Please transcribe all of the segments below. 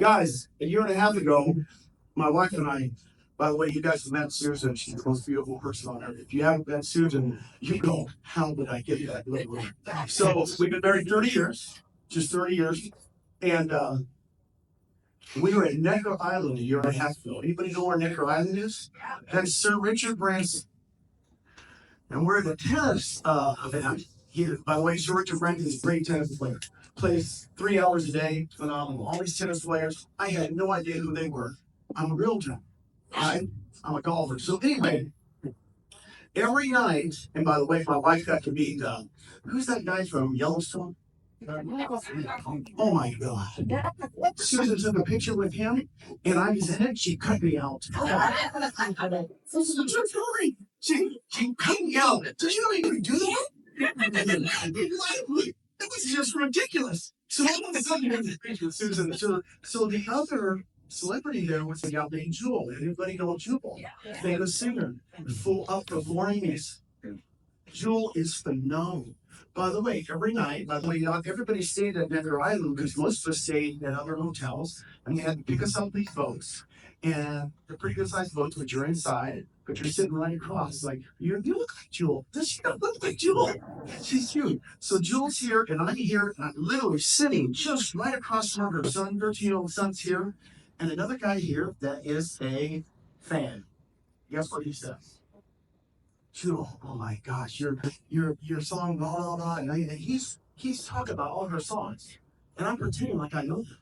Guys, a year and a half ago, my wife and I, by the way, you guys have met Susan. She's the most beautiful person on earth. If you haven't met Susan, you go, how did I get that little room? So we've been married 30 years, just 30 years. And we were at Necker Island a year and a half ago. Anybody know where Necker Island is? That's Sir Richard Branson. And we're at a tennis event. By the way, Sir Richard Branson is a great tennis player. Plays 3 hours a day, phenomenal. All these tennis players, I had no idea who they were. I'm a realtor. I'm a golfer. So anyway, every night, and by the way, my wife got to meet, who's that guy from Yellowstone? Oh my God. Susan took a picture with him, and I was in it. She cut me out. This is a true story. She cut me out. Did you know you could do that? It was just ridiculous. So all of a sudden, Susan, so the other celebrity there was a gal named Jewel. Everybody know Jewel? Famous singer, full up performing. Jewel is phenomenal. By the way, every night, not everybody stayed at Necker Island because most of us stayed at other hotels, and they had to pick us up these boats. And they're pretty good sized boats, but you're inside, but you're sitting right across. Like, you look like Jewel. Does she not look like Jewel? She's cute. So Jewel's here, and I'm here, and I'm literally sitting just right across from her. 13-year-old son's here, and another guy here that is a fan. Guess what he says? Jewel, oh my gosh, your song, blah blah blah, and he's talking about all her songs, and I'm pretending like I know them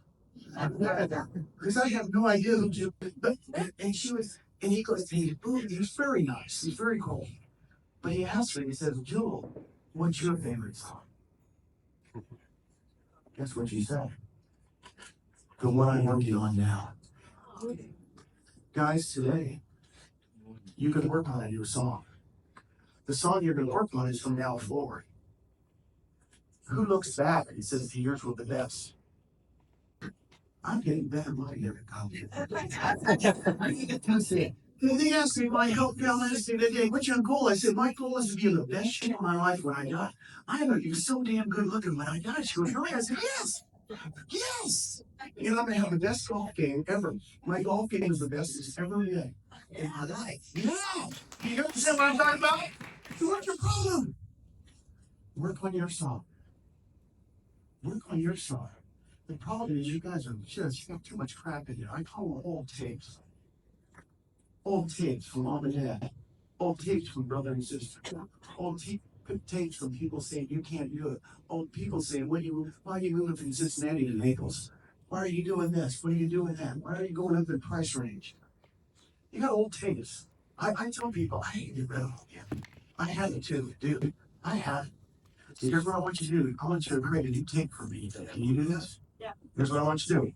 because I have no idea who Jewel. But and she was, and he goes, he was very nice, he's very cool, but he asked her, he says, Jewel, what's your favorite song? Guess what she said? The one I'm working on now. Guys, today you can work on a new song. The song you're going to work on is from now forward. Who looks back and says the years were the best? I'm getting better money every time. They asked me my health balance the other day, what's your goal? I said, my goal is to be in the best shape of my life when I die. I'm going to be so damn good looking when I die. She goes, really? I said, yes. Yes. And I'm going to have the best golf game ever. My golf game is the best it's ever been in my life. Yeah. You understand what I'm talking about? So what's your problem? Work on your song. Work on your song. The problem is you guys are just, you got too much crap in there. I call them old tapes. Old tapes from mom and dad. Old tapes from brother and sister. Old tapes from people saying you can't do it. Old people saying, why are you moving from Cincinnati to Naples? Why are you doing this? What are you doing that? Why are you going up in price range? You got old tapes. I tell people, I hate to get rid of them. I had it too, dude. I had it. Here's what I want you to do. I want you to create a new tape for me. Can you do this? Yeah. Here's what I want you to do.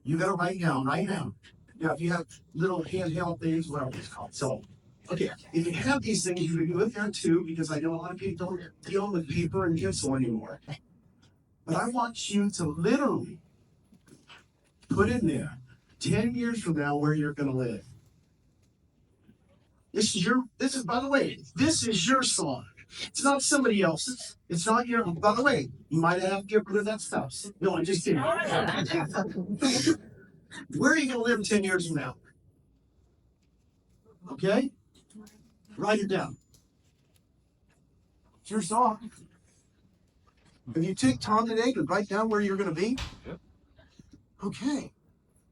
You got to write down right now. Now, if you have little handheld things, whatever it's called. So, okay, if you have these things, you can do it there too, because I know a lot of people don't deal with paper and pencil anymore. But I want you to literally put in there 10 years from now where you're going to live. This is, by the way, this is your song. It's not somebody else's. It's not your, by the way, you might have to get rid of that stuff. No, I'm just kidding. Where are you going to live 10 years from now? Okay? Write it down. It's your song. If you take time today to write down where you're going to be, okay.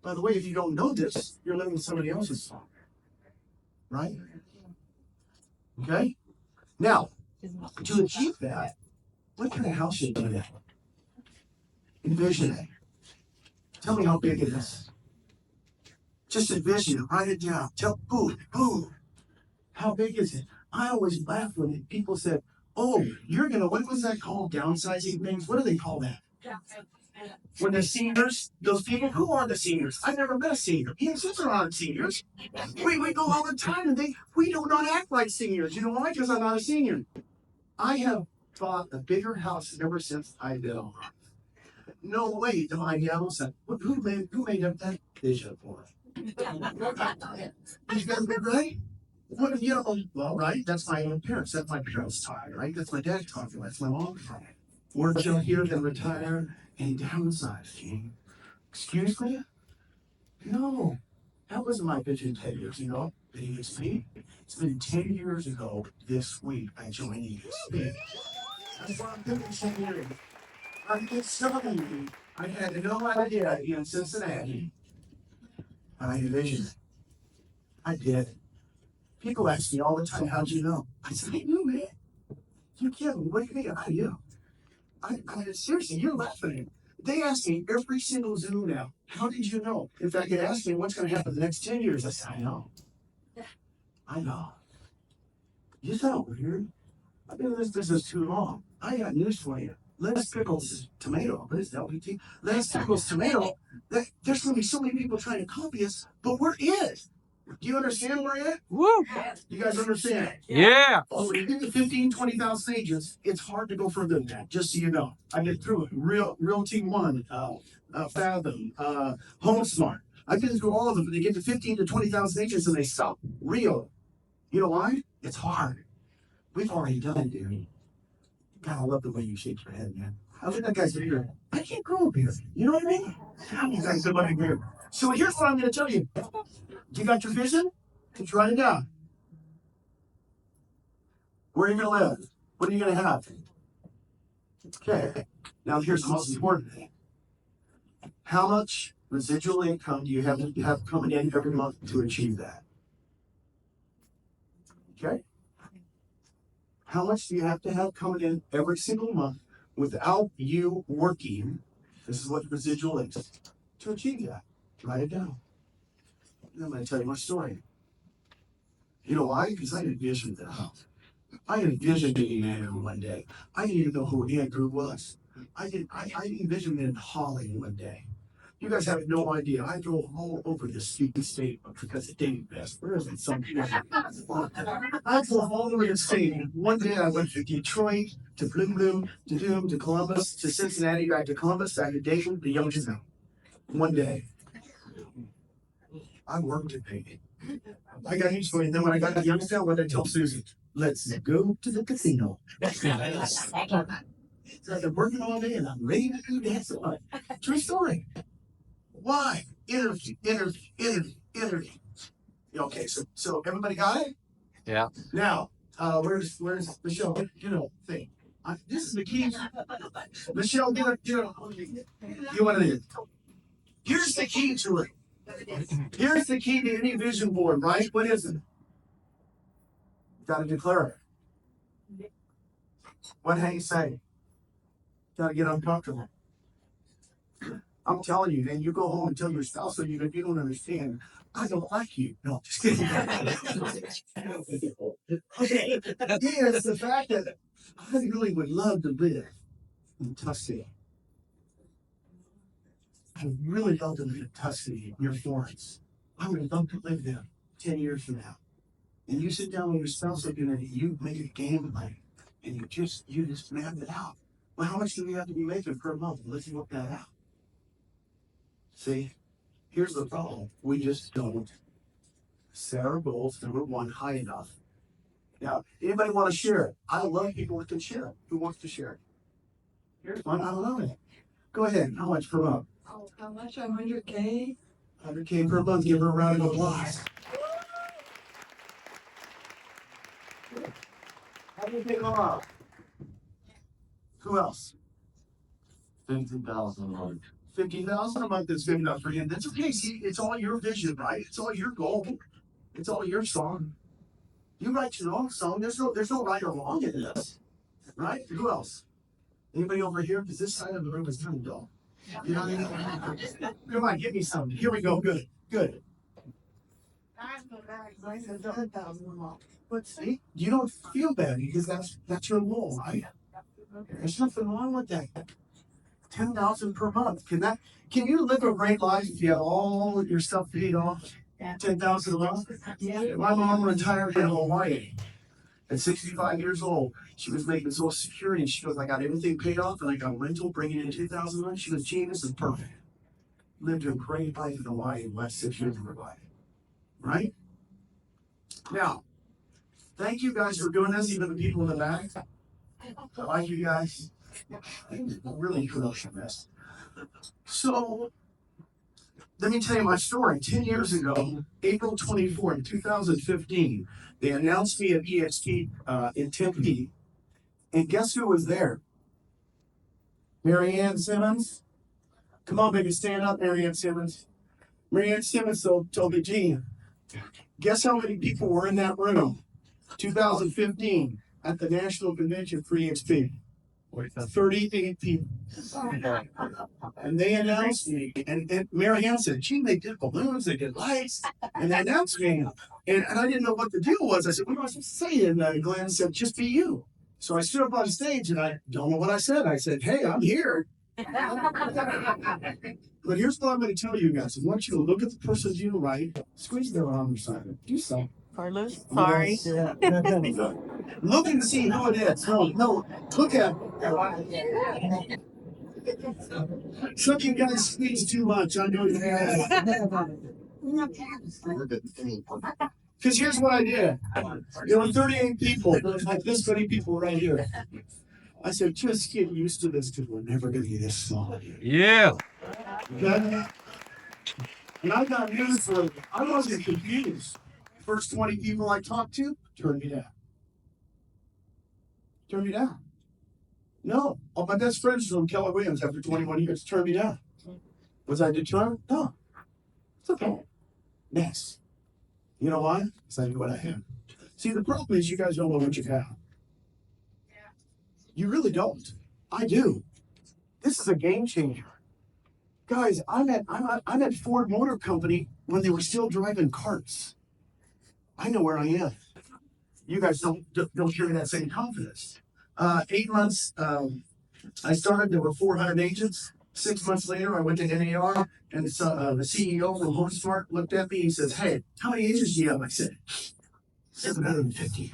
By the way, if you don't know this, you're living somebody else's song. Right? Okay? Now, to achieve that, what kind of house should you live in? Envision it. Tell me how big it is. Just envision it. Write it down. Boom. How big is it? I always laugh when people said, oh, you're going to, what was that called? Downsizing things? What do they call that? When the seniors, those people, who are the seniors? I've never met a senior. Me and sister aren't seniors. We go all the time and we do not act like seniors. You know why? Because I'm not a senior. I have bought a bigger house ever since I've been on. No way do I yell and who made up that vision for us? You guys been right? What, you know, well, right? That's my own parents. That's my parents' time, right? That's my dad talking. That's my mom's time. Work till here, then retire and downsize. Excuse me? No, that wasn't my vision 10 years ago. ESP. It's been 10 years ago this week I joined ESP. That's what I'm doing 10 years. I'm just telling you, I had no idea in Cincinnati. I envisioned it. I did. People ask me all the time, how'd you know? I said, I knew, man. You kidding? What do you mean? I knew. Seriously, you're laughing. They ask me every single Zoom now, how did you know? In fact, they ask me what's going to happen the next 10 years. I said, I know. I know. You sound weird. I've been in this business too long. I got news for you. Lettuce, pickles, tomato. What is that? Lettuce, pickles, tomato. There's going to be so many people trying to copy us, but we're it. Do you understand where we're at? Woo! You guys understand? Yeah. Oh, when you get to 15, 20,000 agents, it's hard to go further than that, just so you know. I get through it. Realty One, Fathom, HomeSmart. I've been through all of them. When they get to 15 to 20,000 agents and they stop. Real. You know why? It's hard. We've already done it, dude. God, I love the way you shake your head, man. I look at that guy's beard. I can't grow a beard. You know what I mean? You guys are looking beard. So here's what I'm going to tell you. You got your vision? Just write it down. Where are you going to live? What are you going to have? Okay. Now here's the most important thing. How much residual income do you have coming in every month to achieve that? Okay. How much do you have to have coming in every single month without you working? This is what residual is to achieve that. Write it down. And I'm going to tell you my story. You know why? Because I envisioned that. I envisioned being Andrew one day. I didn't even know who Andrew was. I envisioned it in Holly one day. You guys have no idea. I drove all over this stupid state because it didn't best. Where is it? I drove all over the state. One day I went to Detroit, to Bloom, to Doom, to Columbus, to Cincinnati, back to Columbus, back to Dayton, to Youngstown. One day. I worked it, baby. I got used to it. And then when I got to Youngstown, what did I tell Susan? Let's go to the casino. So I've been working all day and I'm ready to do that. So true story. Why? Energy. Okay, so everybody got it? Yeah. Now, where's Michelle? Thing. This is the key. Michelle, you want to. Here's the key to it. Here's the key to any vision board, right? What is it? Got to declare it. What do you say? Got to get uncomfortable. I'm telling you, and you go home and tell your spouse so you don't understand. I don't like you. No, just kidding. Okay. It's the fact that I really would love to live in Tuscany. I would really love to live in Tuscany, near Florence. I would love to live there 10 years from now. And you sit down with your spouse looking at it, you make a game plan, and you just map it out. Well, how much do we have to be making per month? Let's work that out. See, here's the problem. We just don't set our goals, number one, high enough. Now, anybody want to share it? I love people that can share it. Who wants to share it? Here's one. I don't know. Go ahead. How much per month? Oh, how much? 100K? 100K per month. Give her a round of applause. How do you think off? Who else? 50,000 a month. 50,000 a month is good enough for you. That's okay. See, it's all your vision, right? It's all your goal. It's all your song. You write your own song. There's no right or wrong in this, right? Who else? Anybody over here? Because this side of the room is kind of dull. You know what I mean? Come on, give me something. Here we go. Good. But see, you don't feel bad because that's your goal, right? There's nothing wrong with that. 10,000 per month. Can you live a great life if you have all of your stuff paid off? 10,000 a month? Yeah. My mom retired in Hawaii at 65 years old. She was making Social Security. She goes, I got everything paid off and I got rental bringing in 2,000 a month. She was genius and perfect. Lived a great life in Hawaii in the last 6 years of her life. Right? Now, thank you guys for doing this, even the people in the back. I like you guys. Really crucial this. So Let me tell you my story. 10 years ago, April 24th, 2015, they announced me at EXT in Tempe. And guess who was there? Mary Ann Simmons. Come on, baby, stand up, Mary Ann Simmons. Mary Ann Simmons told me, Gene, guess how many people were in that room? 2015 at the National Convention for EXP. 38 people. And they announced me, and Mary Ann said, Gene, they did balloons, they did lights, and they announced me. And I didn't know what the deal was. I said, what am I supposed to say? And Glenn said, just be you. So I stood up on stage, and I don't know what I said. I said, hey, I'm here. But here's what I'm going to tell you guys. I want you to look at the person to your right, squeeze their arm side, do something. Carlos, sorry. Yes. Look and see who it is. No, look at some of you guys squeeze too much. I know you have. Because here's what I did. There were 38 people. There was like this many people right here. I said, just get used to this because we're never going to be this small. Yeah. Okay? And I got news for you. I wasn't confused. First 20 people I talked to turned me down. Turned me down. No. All my best friends from Keller Williams after 21 years turned me down. Was I determined? No. It's okay. Next. You know why? Because I knew what I had. See, the problem is you guys don't know what you have. You really don't. I do. This is a game changer. Guys, I'm at Ford Motor Company when they were still driving carts. I know where I am. You guys don't carry that same confidence. 8 months, I started, there were 400 agents. 6 months later, I went to NAR, and the CEO from HomeSmart looked at me and says, hey, how many agents do you have? I said, 750.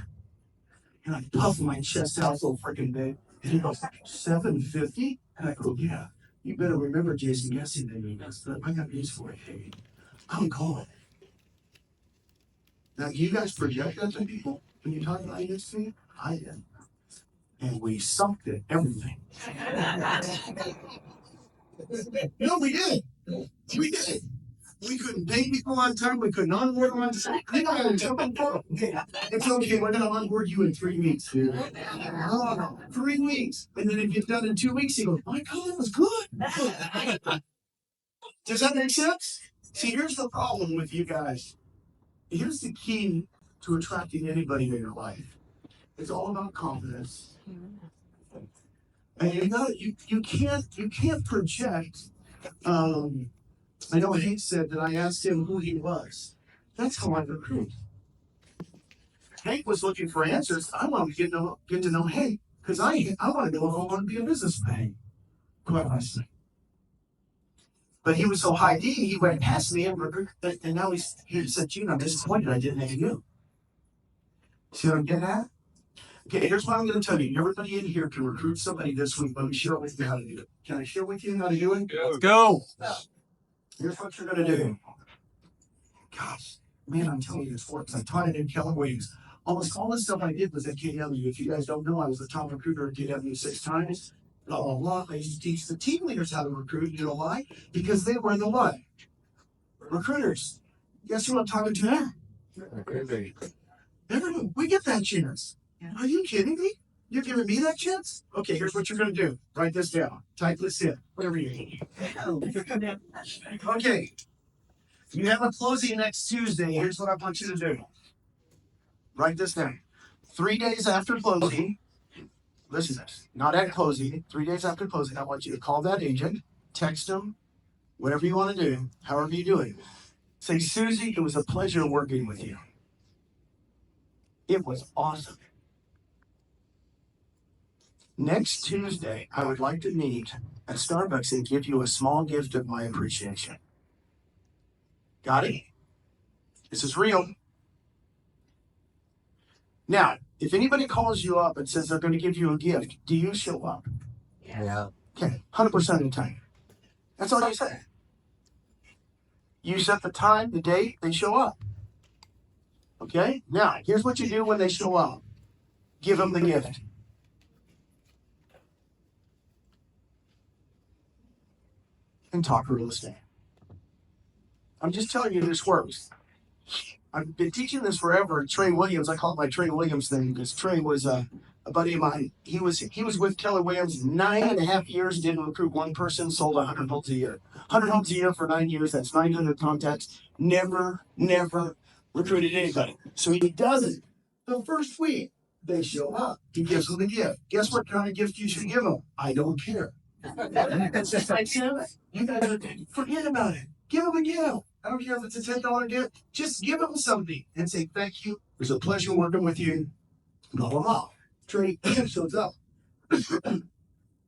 And I puffed my chest out so freaking big. And he goes, 750? And I go, yeah. You better remember Jason Gessie that you messed up. I got news for you, hey. I'm calling. Now, you guys project that to people when you talk about EXP? I did. And we sucked at everything. No, we did. We did. We couldn't pay people on time. We couldn't onboard them on time. It's okay. We're going to onboard you in 3 weeks. Oh, 3 weeks. And then it gets done in 2 weeks. You go, my God, that was good. Does that make sense? See, here's the problem with you guys. Here's the key to attracting anybody in your life. It's all about confidence. And you can't project. I know Hank said that I asked him who he was. That's how I recruit. Hank was looking for answers. I wanted to get to know Hank because I want to know if I want to be a businessman. Quite honestly. But he was so high D, he went past me and now he said, Gene, I'm disappointed I didn't have you. See what I'm getting at? Okay, here's what I'm going to tell you. Everybody in here can recruit somebody this week. Let me share with you how to do it. Can I share with you how to do it? Let's go. Here's what you're going to do. Gosh, man, I'm telling you this works. I taught it in Keller Williams. Almost all the stuff I did was at KW. If you guys don't know, I was the top recruiter at KW 6 times. Blah, blah, blah. I used to teach the team leaders how to recruit. You know why? Because they were the what? Recruiters. Guess who I'm talking to now? Everyone. We get that chance. Are you kidding me? You're giving me that chance? Okay, here's what you're going to do. Write this down. Type this in. Whatever you need. Okay. You have a closing next Tuesday. Here's what I want you to do. Write this down. 3 days after closing, listen to this. Not at closing. 3 days after closing, I want you to call that agent, text them, whatever you want to do, however you do it. Say, Susie, it was a pleasure working with you. It was awesome. Next Tuesday, I would like to meet at Starbucks and give you a small gift of my appreciation. Got it? This is real. Now, if anybody calls you up and says they're going to give you a gift, do you show up? Yeah. Okay, 100% of the time. That's all you say. You set the time, the date, they show up. Okay? Now, here's what you do when they show up. Give them the gift. And talk real estate. I'm just telling you this works. I've been teaching this forever. Trey Williams, I call it my Trey Williams thing because Trey was a buddy of mine. He was with Keller Williams 9.5 years, didn't recruit one person, sold 100 homes a year. 100 homes a year for 9 years, that's 900 contacts. Never recruited anybody. So he does it. The first week, they show up. He gives them a gift. Guess what kind of gift you should give them? I don't care. That's just like Sam. You guys forget about it. Give them a gift. I don't care if it's a $10 gift. Just give them something and say thank you. It was a pleasure working with you. Blah blah blah. Trey shows up, and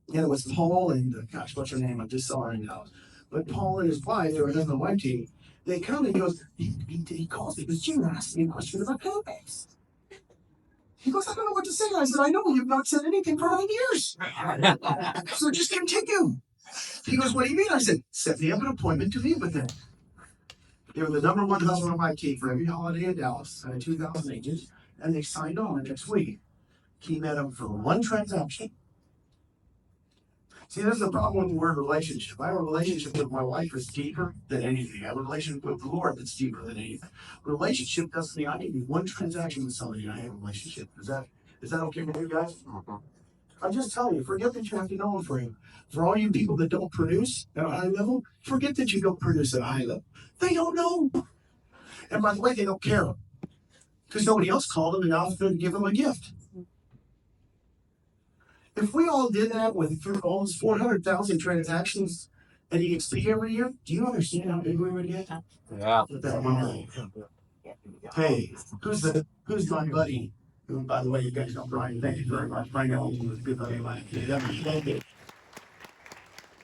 it was Paul and gosh, what's her name? I just saw her now. But Paul and his wife, they were husband and wife team. They come and he goes. He calls me. He goes, "You asked me a question about contacts." He goes, "I don't know what to say." I said, "I know you've not said anything for 9 years, so just continue." He goes, "What do you mean?" I said, "Set me up an appointment to meet with them." They were the number one husband and wife team for every holiday in Dallas. I had 2,000 agents, and they signed on next week. He met them for one transaction. See, there's the problem with the word relationship. I have a relationship with my wife that's deeper than anything. I have a relationship with the Lord that's deeper than anything. Relationship doesn't mean I can do one transaction with somebody and I have a relationship. Is that okay with you guys? I'm just telling you, forget that you have to know them for him. For all you people that don't produce at a high level, forget that you don't produce at a high level. They don't know. And by the way, they don't care. Because nobody else called them and offered to give them a gift. If we all did that with through almost 400,000 transactions and EXP every year, do you understand how big we would get? Yeah. With that money. Hey, who's my buddy? Who, by the way, you guys know Brian. Thank you very much. Brian Ellington was a good buddy of mine.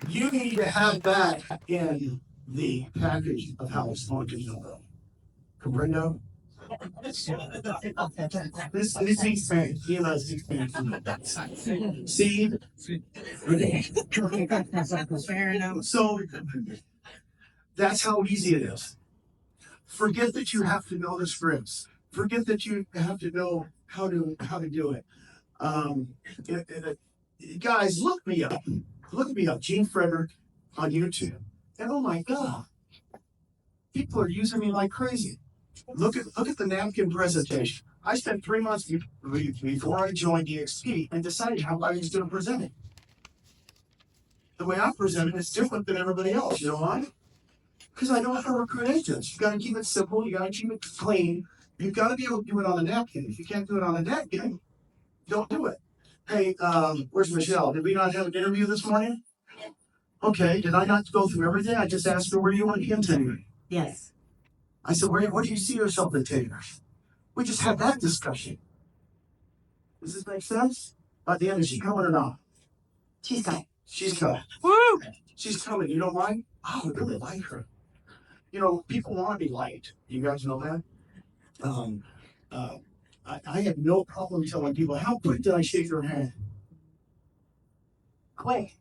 You need to have that in the package of how it's going to go. Comprendo? This is Spanish. He loves Spanish. See? Fair enough. So that's how easy it is. Forget that you have to know the scripts. Forget that you have to know how to do it. Um, guys, look me up. Look me up, Gene Frederick on YouTube. And oh my God, people are using me like crazy. Look at the napkin presentation. I spent 3 months before I joined EXP and decided how I was going to present it. The way I present it is different than everybody else. You know why? Because I don't have to recruit agents. You got to keep it simple. You got to keep it clean. You've got to be able to do it on a napkin. If you can't do it on a napkin, don't do it. Hey, where's Michelle? Did we not have an interview this morning? Okay. Did I not go through everything? I just asked her, where do you want to continue? Yes. I said, where do you see yourself in 10 years? We just had that discussion. Does this make sense? By the end, is she coming or not? She's coming. She's coming. Woo! She's coming. You know why? I would really like her. You know, people want to be liked. You guys know that? I have no problem telling people, how quick did I shake your hand? Quick.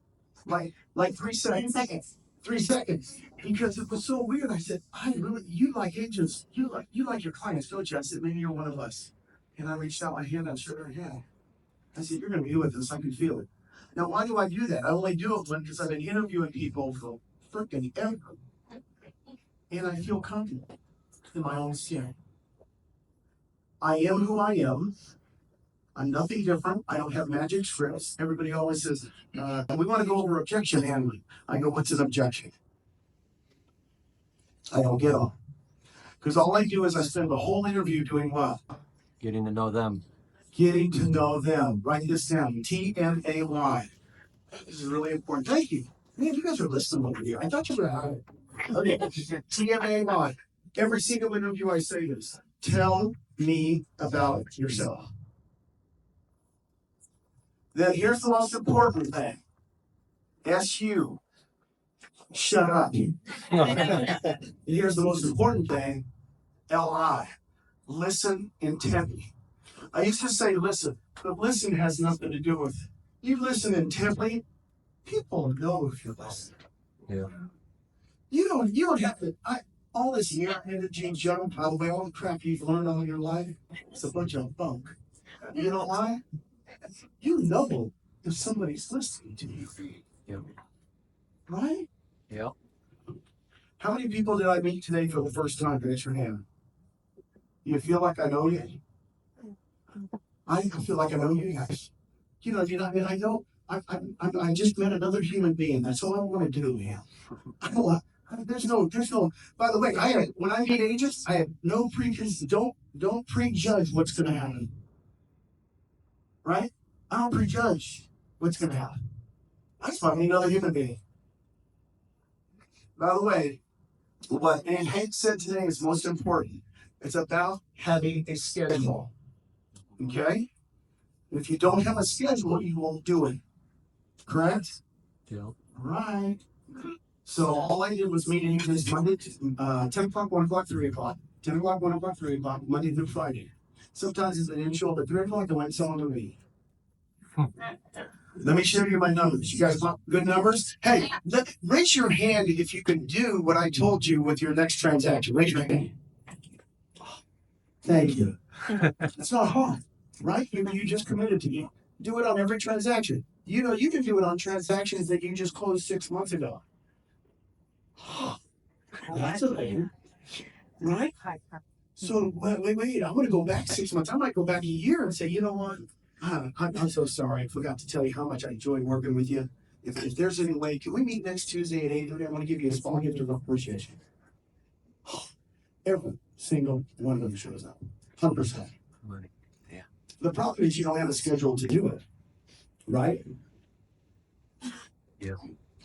Like 3 seconds. 10 seconds. 3 seconds. Because it was so weird. I said, you like agents, you like your clients, don't you? I said, maybe you're one of us. And I reached out my hand, I shook her hand. I said, you're going to be with us. I can feel it. Now, why do I do that? I only do it because I've been interviewing people for freaking ever. And I feel comfortable in my own skin. I am who I am. I'm nothing different. I don't have magic scripts. Everybody always says, we want to go over objection handling. I go, what's an objection? I don't get them. Because all I do is I spend the whole interview doing what? Getting to know them. Getting to know them. Write this down. TMAY. This is really important. Thank you. Man, you guys are listening over here. I thought you were out. Okay. TMAY. Every single interview I say this. Tell me about yourself. Then here's the most important thing. SU. Shut up. Here's the most important thing. LI. Listen intently. I used to say listen, but listen has nothing to do with it. You listen intently, people know if you're listening. Yeah. You don't have to. All this year energy junk, probably all the crap you've learned all your life, it's a bunch of bunk. You know why? You know if somebody's listening to you. Yep. Right? Yep. How many people did I meet today for the first time? Raise your hand. You feel like I know you? I feel like I know you guys. You know, I know. I just met another human being. That's all I want to do, man. I don't want. There's no. By the way, when I meet agents, I have no don't prejudge what's going to happen. Right? I don't prejudge what's going to happen. I just want to meet another human being. By the way, what Hank said today is most important. It's about having a schedule. Okay? If you don't have a schedule, you won't do it. Correct? Yeah. Right. So all I did was meet agents Monday, 10 o'clock, 1 o'clock, 3 o'clock. 10 o'clock, 1 o'clock, 3 o'clock, Monday through Friday. Sometimes if they didn't show up at 3 o'clock, I went and saw them to me. Let me show you my numbers. You guys want good numbers? Hey, raise your hand if you can do what I told you with your next transaction. Raise your hand. Thank you. It's not hard, right? You just committed to me. Do it on every transaction. You know, you can do it on transactions that you just closed 6 months ago. That's amazing. Right? So, wait. I'm going to go back 6 months. I might go back a year and say, you know what? I'm so sorry. I forgot to tell you how much I enjoyed working with you. If there's any way, can we meet next Tuesday at 8:30? I want to give you a small gift of appreciation. Every single one of them shows up. 100%. Yeah. The problem is you don't have a schedule to do it. Right? Yeah.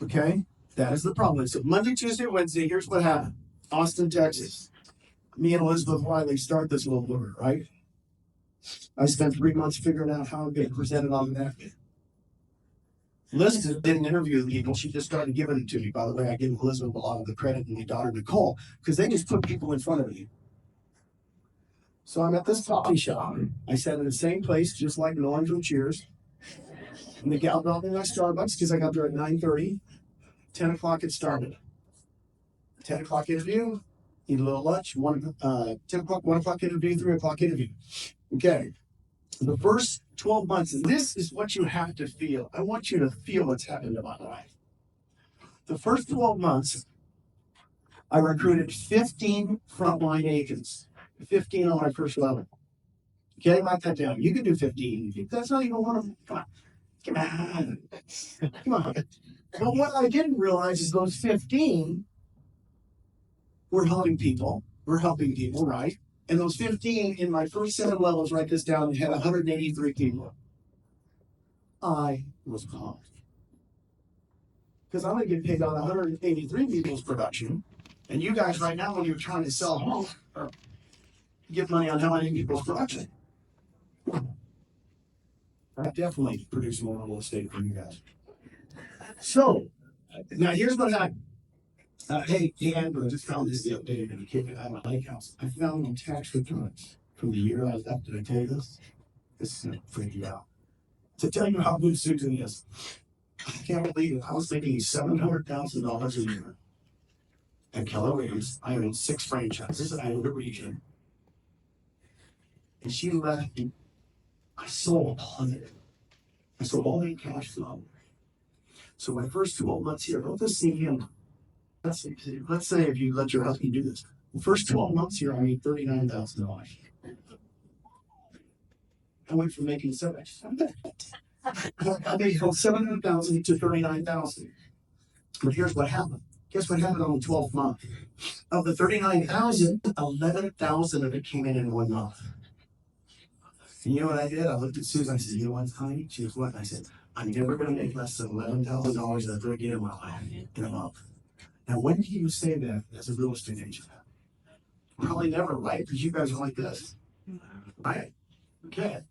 Okay? That is the problem. So Monday, Tuesday, Wednesday, here's what happened. Austin, Texas. Me and Elizabeth Wiley start this little blur, right? I spent 3 months figuring out how I'm going to present it on the napkin. Elizabeth didn't interview the people. She just started giving it to me. By the way, I give Elizabeth a lot of the credit and my daughter Nicole because they just put people in front of me. So I'm at this coffee shop. I sat in the same place, just like Norm from Cheers. And the gal brought me my Starbucks because I got there at 9:30. 10 o'clock it started. 10 o'clock interview, eat a little lunch, 10 o'clock, 1 o'clock interview, 3 o'clock interview. Okay. The first 12 months, and this is what you have to feel. I want you to feel what's happened in my life. The first 12 months, I recruited 15 frontline agents, 15 on my first level. Okay, write that down. You can do 15. That's not even one of them. Come on. Come on. But what I didn't realize is those 15 were helping people. We're helping people, right? And those 15 in my first 7 levels, write this down, had 183 people. I was pumped. Because I'm going to get paid on 183 people's production. And you guys right now, when you're trying to sell homes, get money on how many people's production. I definitely produce more real estate for you guys. So, now here's what happened. Hey, Andrew, I just found this the other day in the kid at my lake house. I found my tax returns from the year I left. Did I tell you this? This is going to freak you out. To tell you how good Susan is, I can't believe it. I was making $700,000 a year. At Keller Williams, I owned 6 franchises. I owned a region. And she left me. I sold all of it. I sold all the cash flow. So my first 12 months here, don't this see him? Let's say if you let your husband do this. The first 12 months here, I made $39,000. I went from making I made from $700,000 to $39,000. But here's what happened. Guess what happened on the 12th month? Of the $39,000, $11,000 of it came in 1 month. And you know what I did? I looked at Susan. I said, "You know what, honey?" She goes, "What?" And I said, "I'm never going to make less than $11,000 ever again in my life in a month." Now, when do you say that as a real estate agent? Probably never, right? Because you guys are like this, right? Okay.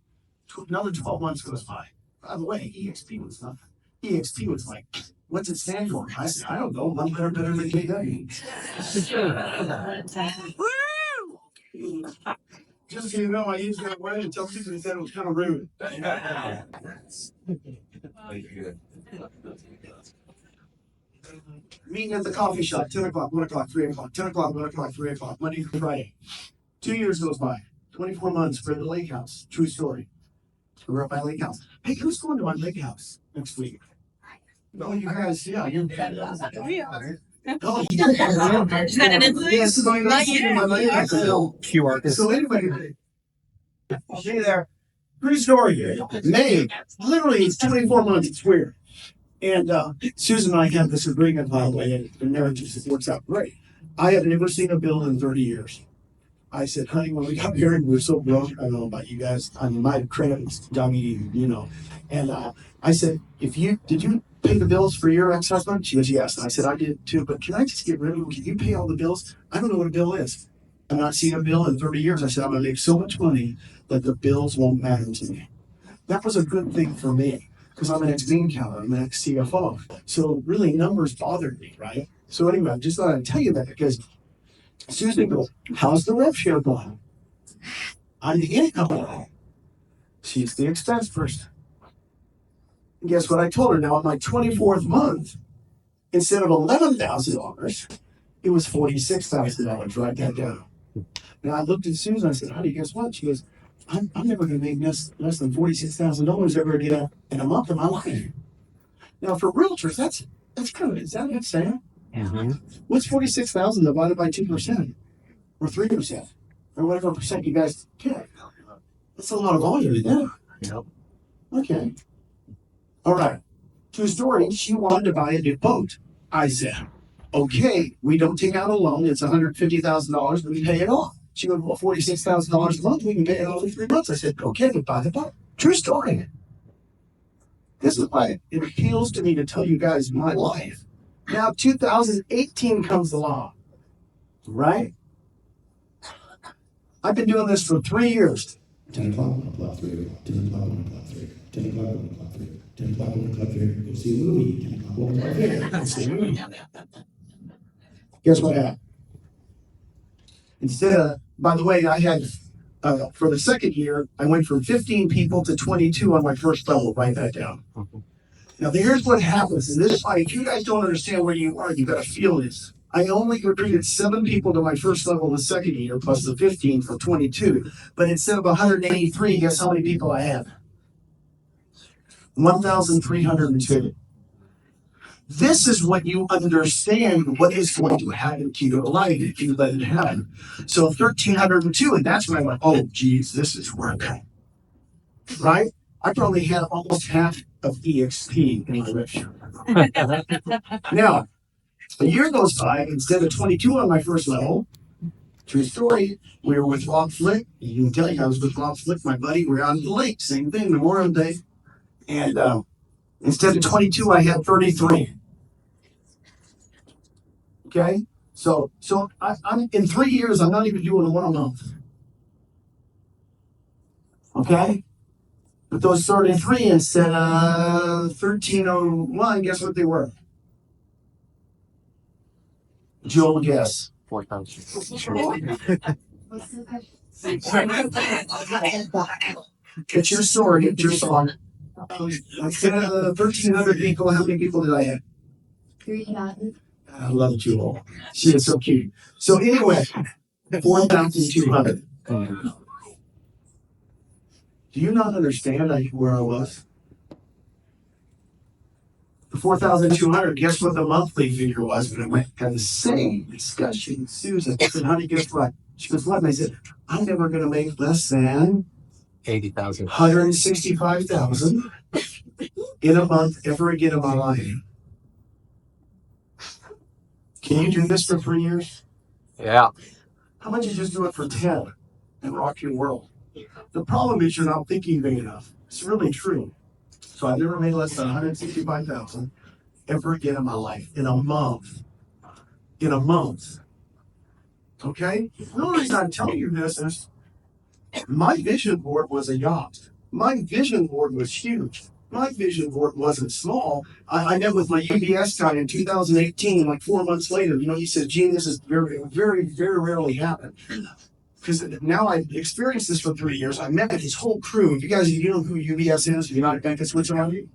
Another 12 months goes by. By the way, EXP was nothing. EXP was like, what's it stand for? I said, I don't know. One letter better than KW. Just so you know, I used that word and tell people they said it was kind of rude. Meeting at the coffee shop, 10 o'clock, 1 o'clock, 3 o'clock, 10 o'clock, 1 o'clock, 3 o'clock, Monday through Friday. 2 years goes by, 24 months for the lake house. True story. We're up by lake house. Hey, who's going to my lake house next week? Oh, you guys, yeah, you're We are. Oh, Is that an influence? yes, Not yet. QR. So anyway, I'll be there. True story. May, literally, it's 24 months. It's weird. And Susan and I have this agreement, by the way, and the marriage just works out great. I have never seen a bill in 30 years. I said, honey, when we got married, we were so broke. I don't know about you guys. I mean, my credit was dummy, you know. And I said, did you pay the bills for your ex-husband? She goes, yes. And I said, I did too, but can I just get rid of them? Can you pay all the bills? I don't know what a bill is. I've not seen a bill in 30 years. I said, I'm going to make so much money that the bills won't matter to me. That was a good thing for me because I'm an ex-bean counter. I'm an ex-CFO. So really numbers bothered me, right? So anyway, I just thought I'd tell you that because Susan goes, how's the rev share going? I'm the income line. She's the expense person. And guess what I told her? Now, on my 24th month, instead of $11,000, it was $46,000. Write that down. And I looked at Susan. I said, honey, guess what? She goes, I'm never going to make less than $46,000 ever again in a month of my life. Now, for realtors, that's kind of, is that insane? Mm-hmm. What's 46,000 divided by 2% or 3% or whatever percent you guys get? That's a lot of volume, isn't it? Yep. Okay. All right. True story. She wanted to buy a new boat. I said, okay, we don't take out a loan. It's $150,000, but we pay it off. She goes, well, $46,000 a month. We can pay it off in 3 months. I said, okay, we buy the boat. True story. This is why it appeals to me to tell you guys my life. Now, 2018 comes along, right? I've been doing this for 3 years. 10 o'clock, 1 o'clock, 3, 10 o'clock, 1 o'clock, 3, 10 o'clock, 1 o'clock, 3, 10 o'clock, 1 o'clock, 3, go see a movie, 10 o'clock, 1 o'clock, 3, go see a movie. Guess what happened? Instead of, by the way, I had, for the second year, I went from 15 people to 22 on my first level. Write that down. Now, here's what happens. And this is why, if you guys don't understand where you are, you got to feel this. I only recruited 7 people to my first level the second year, plus the 15 for 22. But instead of 183, guess how many people I have? 1,302. This is when you understand what is going to happen to your life if you let it happen. So 1,302, and that's when I went, oh, geez, this is working. Right? I probably had almost half of EXP in my rip. Now, a year goes by, instead of 22 on my first level, true story, we were with Rob Flick. You can tell you I was with Rob Flick, my buddy. We were out on the lake, same thing, Memorial Day. And instead of 22, I had 33. Okay? So I'm in 3 years, I'm not even doing one a month. Okay? But those 33 instead of 1301, guess what they were? Joel, guess. 4,000. It's your story, it's your song. Instead of 1,300 people, how many people did I have? 3,000. I love Jewel. She is so cute. So anyway, 4,200. Do you not understand where I was? The 4,200, guess what the monthly figure was when I went had the same discussion with Susan. I said, honey, guess what? She goes, what? And I said, I'm never going to make less than 80,000. 165,000 in a month ever again in my life. Can you do this for 3 years? Yeah. How about you just do it for 10 and rock your world? The problem is you're not thinking big enough. It's really true. So I've never made less than 165,000 ever again in my life in a month. In a month. Okay? The only reason I'm telling you this is my vision board was a yacht. My vision board was huge. My vision board wasn't small. I met with my UBS guy in 2018, like 4 months later. You know, he said, Gene, this is very, very, very rarely happen. Because now I've experienced this for 3 years. I met with his whole crew. You guys, you know who UBS is? United Bank of Switzerland?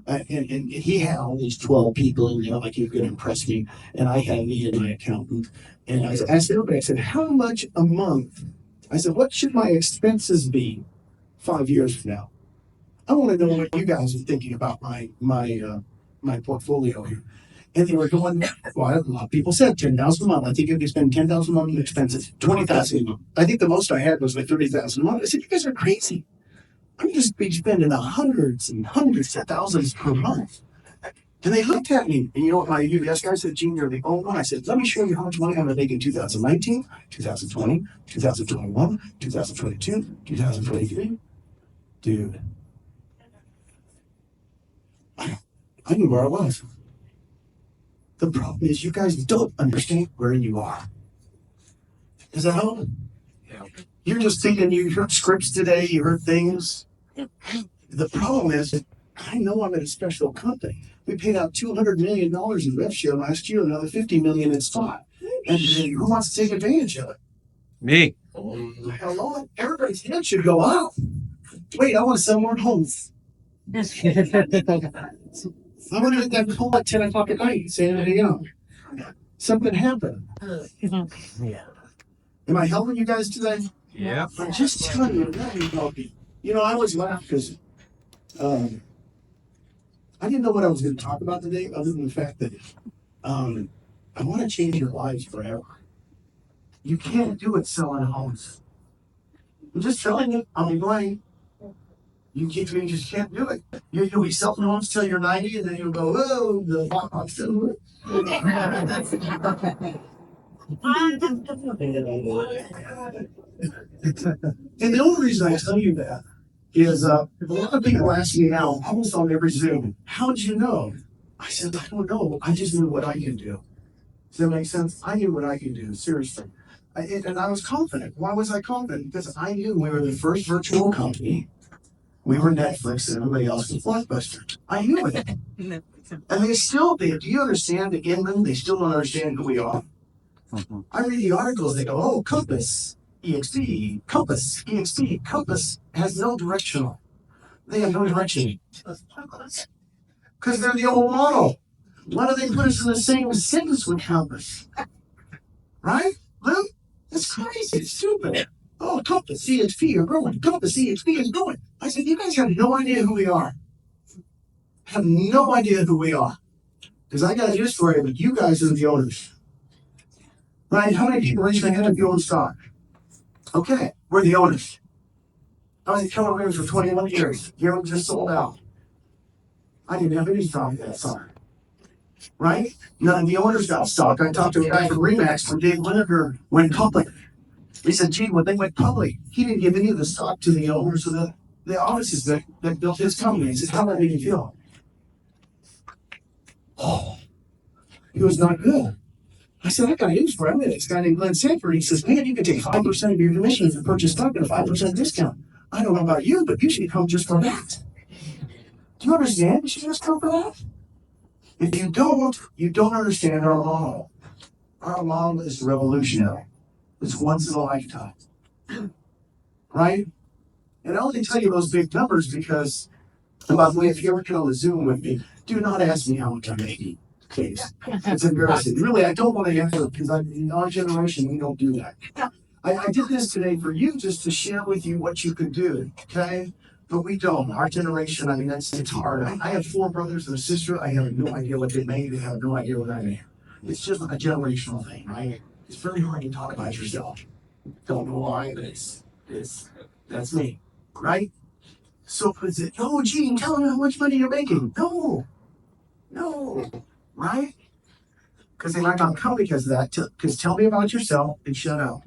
And he had all these 12 people, you know, like he could impress me. And I had me and my accountant. And I asked everybody, I said, how much a month? I said, what should my expenses be 5 years from now? I want to know what you guys are thinking about my portfolio here. And they were going, well, a lot of people said 10,000 a month. I think you could spend 10,000 a month on expenses, 20,000 a month. I think the most I had was like 30,000 a month. I said, you guys are crazy. I'm just be spending hundreds and hundreds of thousands per month. And they looked at me, and you know what my UBS guy said, Gene, you're the only one. I said, let me show you how much money I'm going to make in 2019, 2020, 2021, 2022, 2023. Dude, I knew where I was. The problem is you guys don't understand where you are. Does that help? Yeah. You're just thinking you heard scripts today, you heard things. The problem is, I know I'm in a special company. We paid out $200 million in rev share last year, another $50 million in stock. And who wants to take advantage of it? Me. Hello? Everybody's head should go out. Wait, I want to sell more homes. I want to get that call at 10 o'clock at night saying, hey, something happened. Yeah. Am I helping you guys today? Yeah. I'm just telling you, let me help you. You know, I always laugh because I didn't know what I was going to talk about today, other than the fact that I want to change your lives forever. You can't do it selling homes. I'm just telling you, I'm lying. You just can't do it. You'll be selling homes till you're 90, and then you'll go, oh, the box doesn't work. And the only reason I tell you that is a lot of people ask me now, almost on every Zoom, how did you know? I said, I don't know. I just knew what I can do. Does that make sense? I knew what I could do, seriously. And I was confident. Why was I confident? Because I knew we were the first virtual company. We were Netflix and everybody else was Blockbuster. I knew it. And they still, do you understand that in them, they still don't understand who we are? I read the articles, they go, oh, Compass, EXP, Compass, EXP, Compass has no directional. They have no direction. Because they're the old model. Why do they put us in the same sentence with Compass? Right? Lou? It's crazy. It's stupid. Oh, Compass, EXP are growing. Compass, EXP is growing. I said, you guys have no idea who we are. Have no idea who we are. Because I got news for you, but you guys are the owners. Right? How many people raise their hand if you own stock? Okay, we're the owners. I was at Keller Williams for 21 years. Europe just sold out. I didn't have any stock that summer. Right? None of the owners got stock. I talked to a guy from Remax when Dave Lineker went public. He said, gee, when they went public, he didn't give any of the stock to the owners of the offices that built his company. He said, how did that make you feel? Oh, he was not good. I said, I got news for him. This guy named Glenn Sanford. He says, man, you can take 5% of your commissions and purchase stock at a 5% discount. I don't know about you, but you should come just for that. Do you understand? You should just come for that. If you don't, you don't understand our model. Our model is revolutionary. It's once in a lifetime. Right? And I only tell you those big numbers because, and by the way, if you ever come on the Zoom with me, do not ask me how much I'm making. Please. It's embarrassing. Really, I don't want to answer because in our generation, we don't do that. I did this today for you just to share with you what you could do, okay? But we don't. Our generation, I mean, it's hard. I have 4 brothers and a sister. I have no idea what they made. They have no idea what I made. It's just a generational thing, right? It's very hard to talk about yourself. Don't know why, but that's me, right? So is it, oh, Gene, tell me how much money you're making. No, right? Because they might not come because of that. Because tell me about yourself and shut up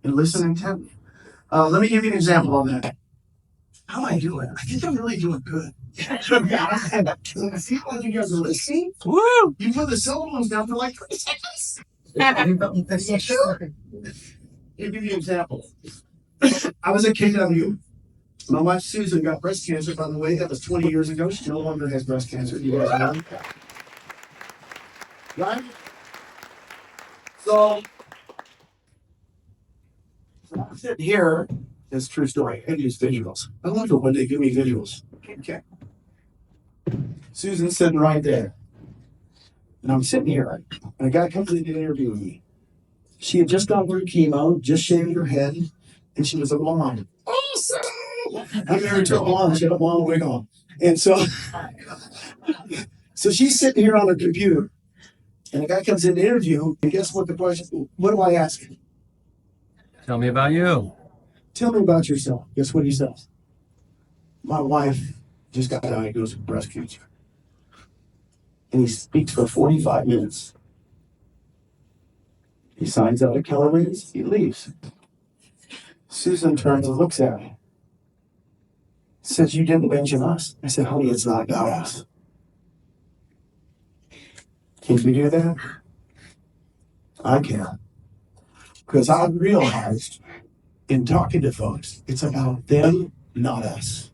and listen intently. Let me give you an example on that. How am I doing? I think I'm really doing good. See how you guys are listening? Woo! You put the cell phones down for like 3 seconds. Sure. I'll give you an example. I was at KW. My wife Susan got breast cancer, by the way. That was 20 years ago. She no longer has breast cancer. You guys know. Right? So I'm sitting here. It's a true story. I use visuals. I love it when they give me visuals. Okay. Susan's sitting right there. And I'm sitting here. And a guy comes in to interview with me. She had just gone through chemo, just shaved her head, and she was a blonde. Awesome! I married to a blonde. She had a blonde wig on. And so So she's sitting here on her computer, and the guy comes in to interview, and guess what the question, what do I ask him? Tell me about you. Tell me about yourself. Guess what he says? My wife just got diagnosed with breast cancer. And he speaks for 45 minutes. He signs out at Keller Williams, he leaves. Susan turns and looks at me. Says, you didn't mention us. I said, honey, it's not about us. Can we do that? I can. Because I realized in talking to folks, it's about them, not us.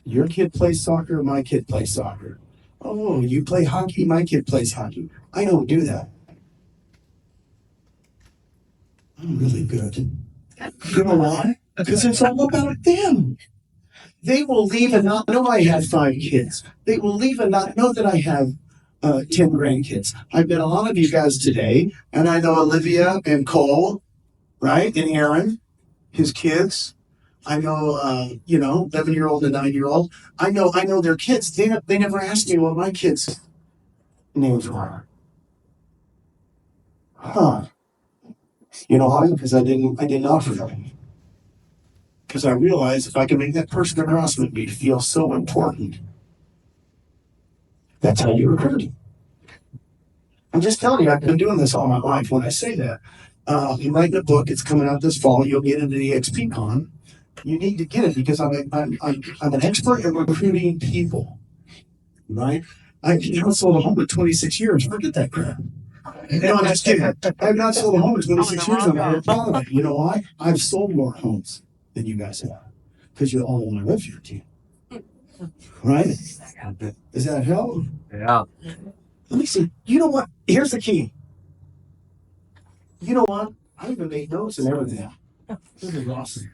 Your kid plays soccer, my kid plays soccer. Oh, you play hockey, my kid plays hockey. I don't do that. I'm really good. You know why? Because it's all about them. They will leave and not know I have 5 kids. They will leave and not know that I have 10 grandkids. I've met a lot of you guys today, and I know Olivia and Cole, right? And Aaron, his kids. I know, 11-year-old and 9-year-old. I know their kids. They never asked me what my kids' names were. Huh. You know why? Because I didn't offer them. Because I realized if I can make that person across with me feel so important, that's how you recruit. I'm just telling you, I've been doing this all my life. When I say that, I'm writing a book. It's coming out this fall. You'll get into the XPCon. You need to get it because I'm an expert in recruiting people, right? I haven't sold a home in 26 years. Forget that crap. No, I'm just kidding. I've not sold a home in 26 years. I'm very proud of it. You know why? I've sold more homes than you guys have because you're all on my live here, team. Right? Does that help? Yeah. Let me see. You know what? Here's the key. You know what? I even made notes and everything. This is awesome.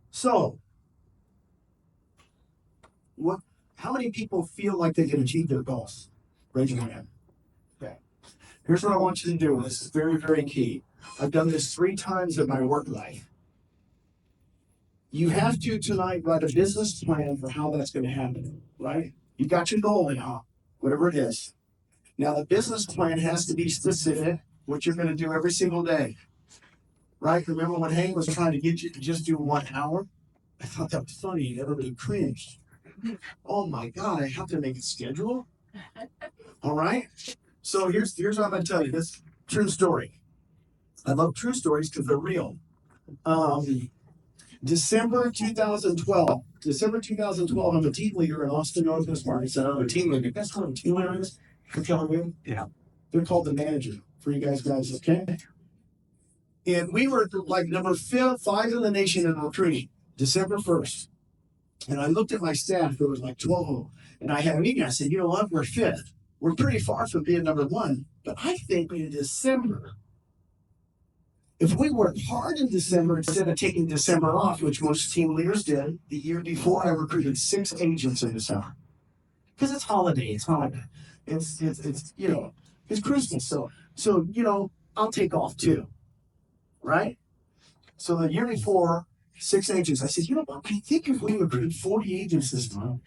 So, how many people feel like they can achieve their goals? Raise your hand. Okay. Here's what I want you to do. This is very, very key. I've done this 3 times in my work life. You have to tonight write a business plan for how that's going to happen, right? You got your goal now, whatever it is. Now, the business plan has to be specific, what you're going to do every single day, right? Remember when Hank was trying to get you to just do 1 hour? I thought that was funny. Everybody cringed. Oh my God, I have to make a schedule? All right? So here's what I'm going to tell you. This true story. I love true stories because they're real. December 2012, I'm a team leader in Austin, Northwest Market Center. I'm a team leader. That's what a team leader is for Keller Williams? Yeah. They're called the manager for you guys, okay? And we were like number 5 in the nation in recruiting, December 1st. And I looked at my staff, there was like 12 of them. And I had a meeting. I said, you know what? We're 5th. We're pretty far from being number 1. But I think in December, if we worked hard in December instead of taking December off, which most team leaders did, the year before I recruited 6 agents in December. Because it's holiday. It's Christmas. So, I'll take off too. Right? So the year before, 6 agents. I said, you know what? I think if we recruited 40 agents this month,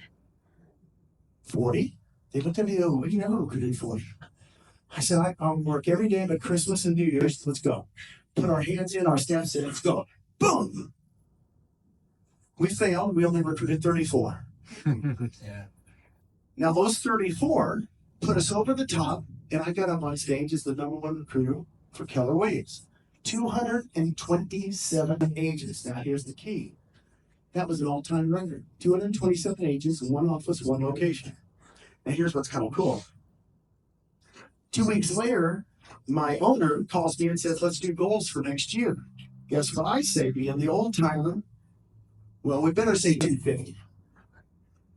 40? They looked at me, oh, we never recruited 40. I said, I'll work every day but Christmas and New Year's. Let's go. Put our hands in, our staff said, let's go. Boom! We failed. We only recruited 34. Yeah. Now, those 34 put us over the top, and I got up on stage as the number 1 recruiter for Keller Williams. 227 agents. Now, here's the key. That was an all-time record. 227 agents in 1 office, 1 location. Now, here's what's kind of cool. 2 weeks later, my owner calls me and says, let's do goals for next year. Guess what I say, being the old-timer? Well, we better say 250.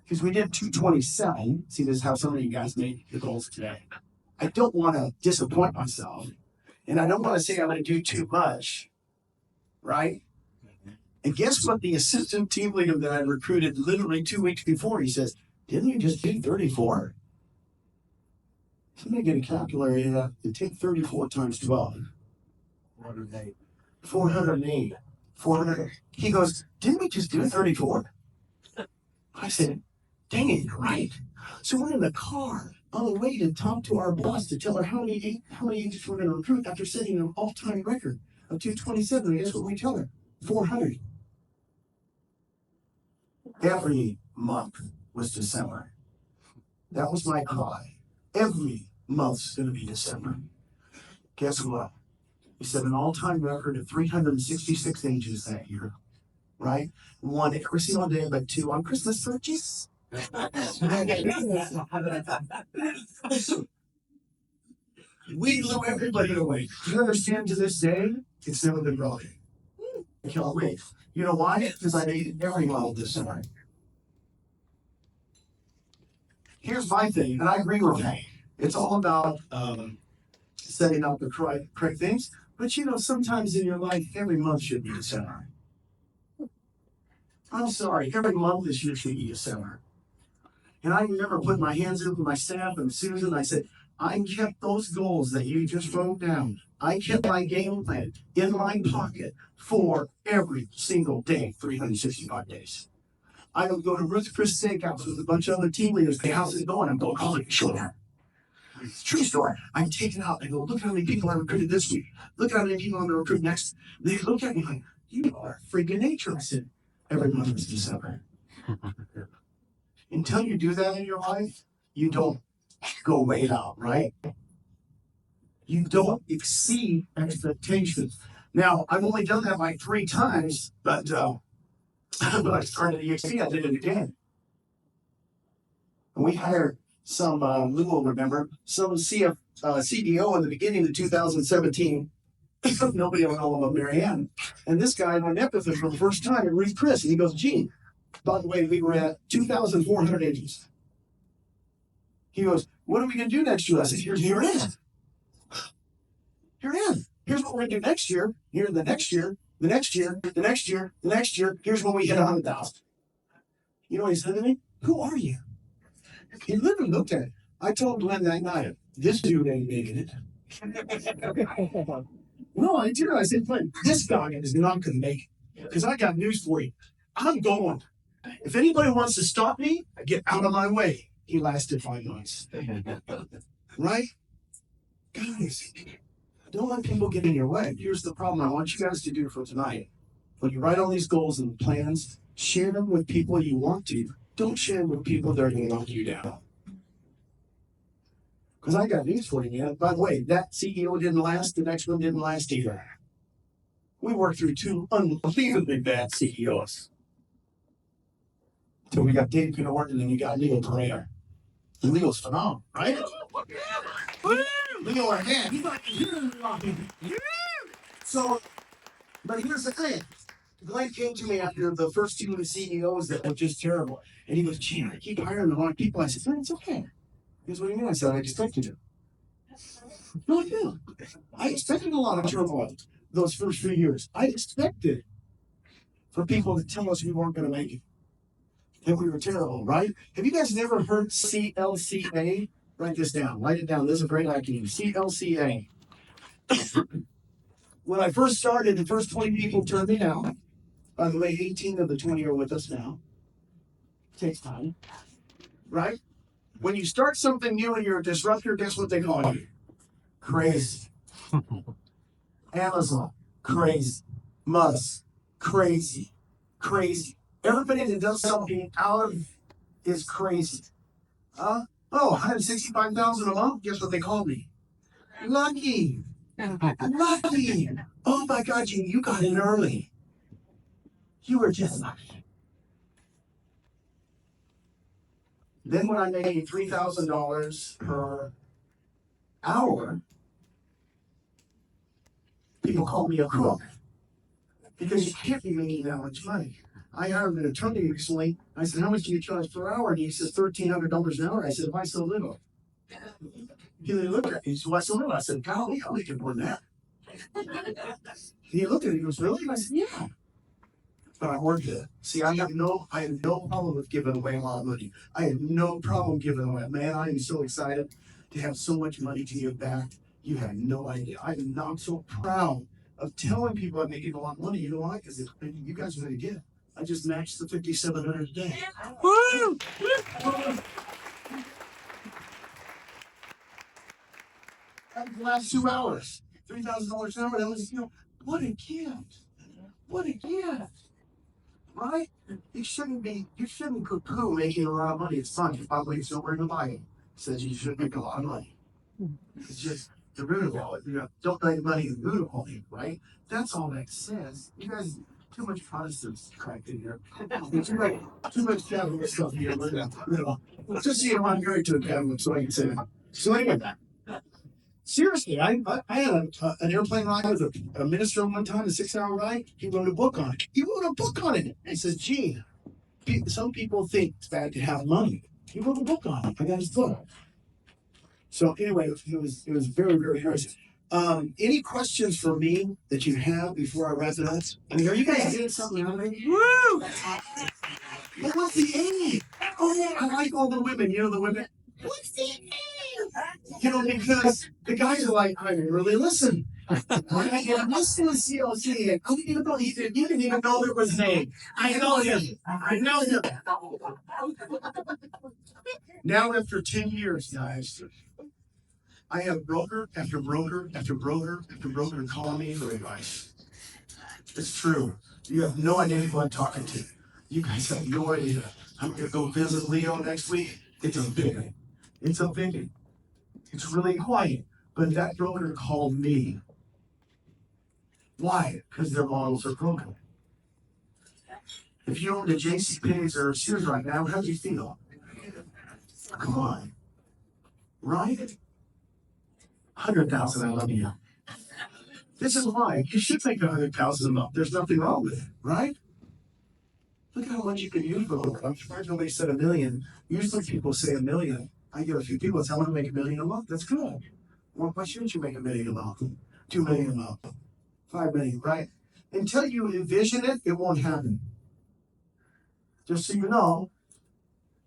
Because we did 227. See, this is how some of you guys made the goals today. I don't want to disappoint myself. And I don't want to say I'm going to do too much. Right? And guess what the assistant team leader that I recruited literally 2 weeks before, he says, didn't you just do 34? Somebody get a calculator and take 34 times 12. 408. 408. 400. He goes, didn't we just do 34? I said, Dang it, you're right. So we're in the car on the way to talk to our boss to tell her how many agents we're going to recruit after setting an all-time record of 227. And guess what we tell her? 400. Every month was December. That was my cry. Every month's going to be December. Guess what? We set an all-time record of 366 agents that year, right? One every single day, but 2 on Christmas purchase. We blew everybody away. Do you understand to this day? It's never been broken. I can't wait. You know why? Because I made every model this summer. Here's my thing, and I agree with that. It's all about setting up the correct things. But you know, sometimes in your life, every month should be December. I'm sorry, every month this year should be December. And I remember putting my hands up with my staff and Susan. I said, I kept those goals that you just wrote down. I kept my game plan in my pocket for every single day, 365 days. I would go to Ruth Chris Steakhouse with a bunch of other team leaders. The house is going. I'm going, holy shit. It's a true story. I'm taking out. I go, look how many people I recruited this week. Look how many people I'm going to recruit next. They look at me like, you are freaking nature. I said, every month is December. Until you do that in your life, you don't go way out, right? You don't exceed expectations. Now, I've only done that like 3 times, but when I started EXP, I did it again. And we hired some, Lou will remember, some CDO in the beginning of 2017. Nobody will know about Marianne. And this guy, I met with him for the first time at Ruth Chris, and he goes, Gene, by the way, we were at 2,400 agents. He goes, what are we going to do next year? I said, you're in. You're in. Here's what we're going to do next year. Here, the next year, the next year, the next year, the next year. Here's when we hit 100,000. You know what he said to me? Who are you? He literally looked at it. I told Glenn that night, this dude ain't making it. No, I did. I said, Glenn, this guy is not going to make it. Because I got news for you. I'm going. If anybody wants to stop me, get out of my way. He lasted 5 months. Right? Guys, don't let people get in your way. Here's the problem I want you guys to do for tonight. When you write all these goals and plans, share them with people you want to. Don't share them with people that are going to knock you down. Because I got news for you, man. By the way, that CEO didn't last. The next one didn't last either. We worked through 2 unbelievably bad CEOs. So we got Dave Knorr and then we got Leo Pereira. And Leo's phenomenal, right? Leo, our man, he's like, so, but here's the thing. Glenn came to me after the first 2 CEOs that were just terrible. And he goes, Gene, I keep hiring the wrong people. I said, no, it's okay. He goes, what do you mean? I said, I expected it. No, I did. I expected a lot of turmoil those first few years. I expected for people to tell us we weren't going to make it. That we were terrible, right? Have you guys never heard CLCA? Write this down. Write it down. This is a great acronym. CLCA. When I first started, the first 20 people turned me down. By the way, 18 of the 20 are with us now. It takes time, right? When you start something new and you're a disruptor, guess what they call you? Crazy. Amazon, crazy. Musk, crazy. Crazy. Everybody that does something out of is crazy. Oh, 165,000 a month? Guess what they call me? Lucky. Lucky. Oh my God, you got in early. You were just lucky. Then when I made $3,000 per hour, people called me a crook. Because you can't be making that much money. I hired an attorney recently. I said, how much do you charge per hour? And he says, $1,300 an hour. I said, why so little? He looked at me. He said, why so little? I said, golly, I'll make it more than that. He looked at me. He goes, really? And I said, yeah. But I worked it. See, I had no problem with giving away a lot of money. I had no problem giving away. Man, I am so excited to have so much money to give back. You have no idea. I am not so proud of telling people I'm making a lot of money. You know why? Because you guys are going to get it. I just matched the 5,700 a day. Woo! That was the last 2 hours. $3,000 an hour. That was, what a gift. What a gift. Right? You shouldn't poo-poo making a lot of money. It's fun. By the way, it's nowhere in the Bible. It says you should make a lot of money. It's just the root of all it. Don't make money the root of all it, right? That's all that says. You guys, too much Protestants cracked in here. Too much Catholic stuff here. Just so you know, I'm married to a Catholic, so I can say that. So anyway, seriously, I had an airplane ride with a minister one time, a 6-hour ride. He wrote a book on it. He says, Gene, some people think it's bad to have money. He wrote a book on it. I got his book. So anyway, it was very, very interesting. Any questions for me that you have before I wrap it up? I mean, are you guys getting something out of it? Woo! What was the aim? Oh, I like all the women. The women. What's the aim? Because the guys are like, I didn't really listen. I didn't listen to CLC. I didn't even know you didn't even know there was a name. I know him. Now, after 10 years, guys, I have broker after broker after broker after broker calling me for advice. It's true. You have no idea who I'm talking to. You guys have no idea. I'm going to go visit Leo next week. It's a biggie. It's really quiet. But that broker called me. Why? Because their models are broken. If you own the JCPenney's or Sears right now, how do you feel? Come on. Right? 100,000, I love you. This is why you should make 100,000 a month. There's nothing wrong with it, right? Look at how much you can use for it. I'm surprised nobody said $1 million. Usually people say $1 million. I get a few people that say, I want to make $1 million a month. That's good. Well, why shouldn't you make $1 million a month? $2 million a month. $5 million, right? Until you envision it, it won't happen. Just so you know,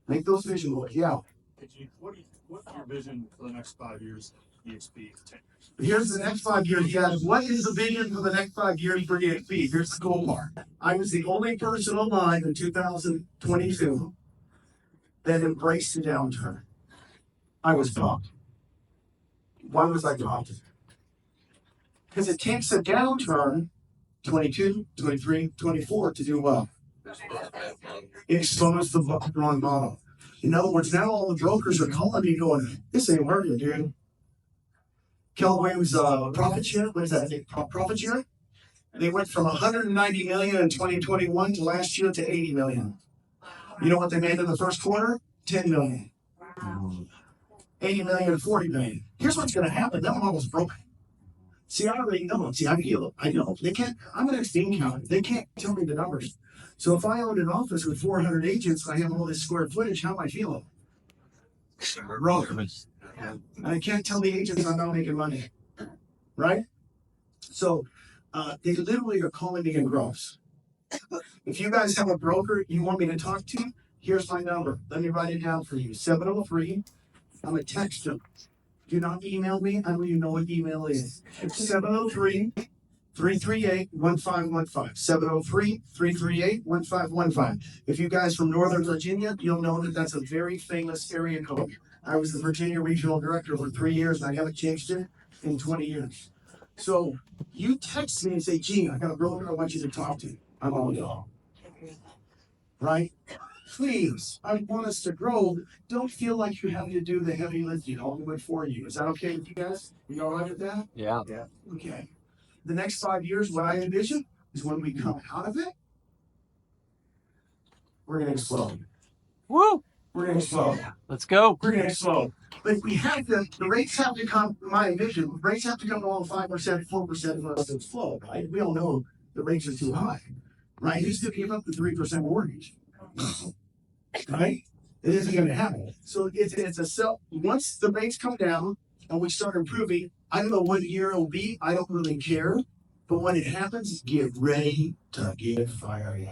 make those vision boards. Yeah. What's your vision for the next 5 years? EXP 10 years. Here's the next 5 years, guys. What is the vision for the next 5 years for EXP? Here's the goal bar. I was the only person alive in 2022 that embraced the downturn. I was pumped. Why was I pumped? Because it takes a downturn, 22, 23, 24, to do well. Expose the wrong model. In other words, now all the brokers are calling me going, this ain't working, dude. Keller Williams profit share, what is that? Profit share? They went from 190 million in 2021 to last year to 80 million. You know what they made in the first quarter? 10 million. 80 million and 40 million. Here's what's going to happen. That model's broken. See, I already know. See, I feel it. I know. They can't, I'm an ex-bean counter. They can't tell me the numbers. So if I own an office with 400 agents, I have all this square footage, how am I feeling? Wrong. And I can't tell the agents I'm not making money. Right? So they literally are calling me in gross. If you guys have a broker you want me to talk to, here's my number. Let me write it down for you. 703. I'm going to text them. Do not email me. I don't even know what email is. It's 703-338-1515. 703-338-1515. If you guys from Northern Virginia, you'll know that that's a very famous area code. I was the Virginia Regional Director for 3 years, and I haven't changed it in 20 years. So you text me and say, Gene, I got a broker I want you to talk to. I'm all y'all. Right? Please, I want us to grow. Don't feel like you have to do the heavy lifting. I'll do it for you. Is that okay with you guys? You all right with that? Yeah. Okay. The next 5 years, what I envision is when we come out of it, we're going to explode. Woo! We're going to explode. Let's go. We're going to explode. But we have to, the rates have to come, my vision, rates have to come to all 5%, 4% for us to explode, right? We all know the rates are too high, right? Who's going to give up the 3% mortgage? Right? It isn't going to happen. So it's a self. Once the rates come down and we start improving, I don't know what year it'll be. I don't really care. But when it happens, get ready to get fired.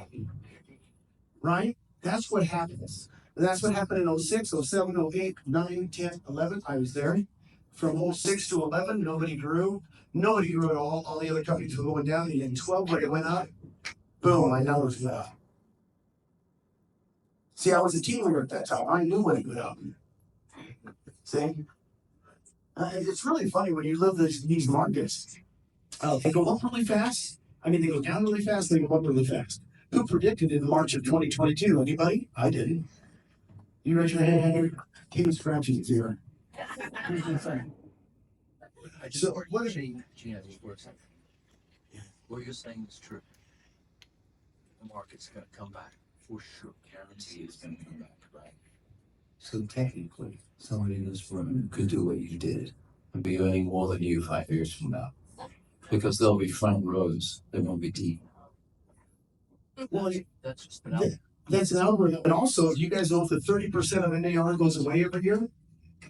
Right? That's what happens. And that's what happened in 06, 07, 08, 9, 10, 11. I was there. From 06 to 11, nobody grew. Nobody grew at all. All the other companies were going down. And in 12, when it went up, boom, my numbers went up. See, I was a teenager at that time. I knew what it would happen. See? It's really funny when you live these markets. They go up really fast. I mean, they go down really fast, they go up really fast. Who predicted in March of 2022? Anybody? I didn't. You raise your hand. King scratching his ear. So, what is Gina, just for a second. What you're saying is true. The market's gonna come back for sure. Guarantee it's gonna come back, right? So technically, somebody in this room could do what you did and be earning more than you 5 years from now. Because they'll be front rows, they won't be deep. well, That's just an outcome. that's an algorithm. And also, if you guys know if the 30% of NAR goes away every year,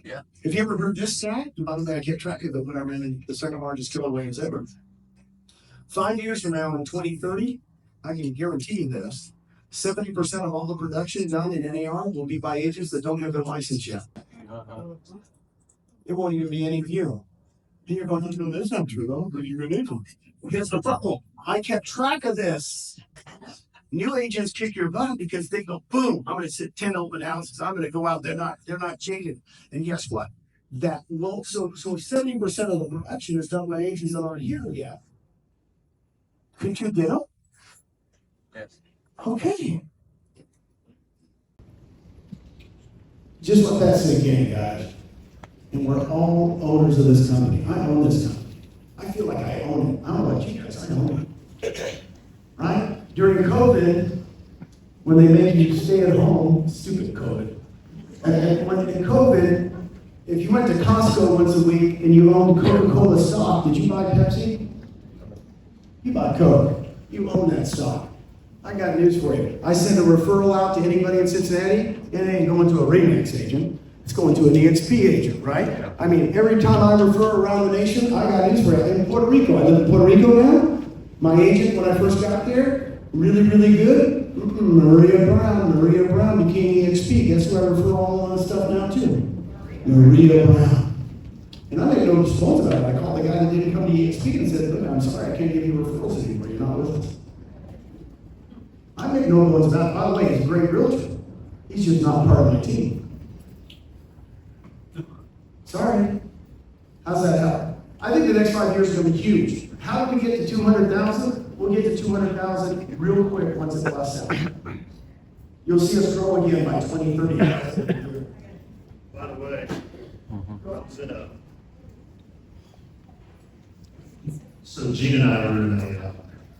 Yeah. Have you ever heard this stat? By the way, I kept track of it when I ran in the second largest Keller Williams ever. 5 years from now, in 2030, I can guarantee you this: 70% of all the production done in NAR will be by agents that don't have their license yet. It won't even be any of you. And you're going, no, that's not true though, because you're an agent. Here's the problem. I kept track of this. New agents kick your butt because they go, boom, I'm gonna sit 10 open houses. I'm gonna go out, they're not changing. And guess what? That will so 70% of the production is done by agents that aren't here yet. Could you get them? Yes. Okay. Just let that sink in, guys. And we're all owners of this company. I own this company. I feel like I own it. I don't know about you guys, I own it. Right? During COVID, when they made you stay at home, stupid COVID. And when in COVID, if you went to Costco once a week and you owned Coca-Cola stock, did you buy Pepsi? You bought Coke. You own that stock. I got news for you. I send a referral out to anybody in Cincinnati, it ain't going to a RE/MAX agent. It's going to an EXP agent, right? I mean, every time I refer around the nation, I got news for you. In Puerto Rico, I live in Puerto Rico now. My agent, when I first got there, really good. Maria Brown became EXP. Guess who I refer all of that stuff now to? Maria Brown. And I made no response about it. I called the guy that didn't come to EXP and said, look, I'm sorry, I can't give you referrals anymore. You're not with us. I make no bones about it. By the way, he's a great realtor. He's just not part of my team. Sorry. How's that help? I think the next 5 years is going to be huge. How do we get to 200,000? We'll get to 200,000 real quick once it busts out. You'll see us grow again by 2030. By the way, comes in a. So Gina and I were in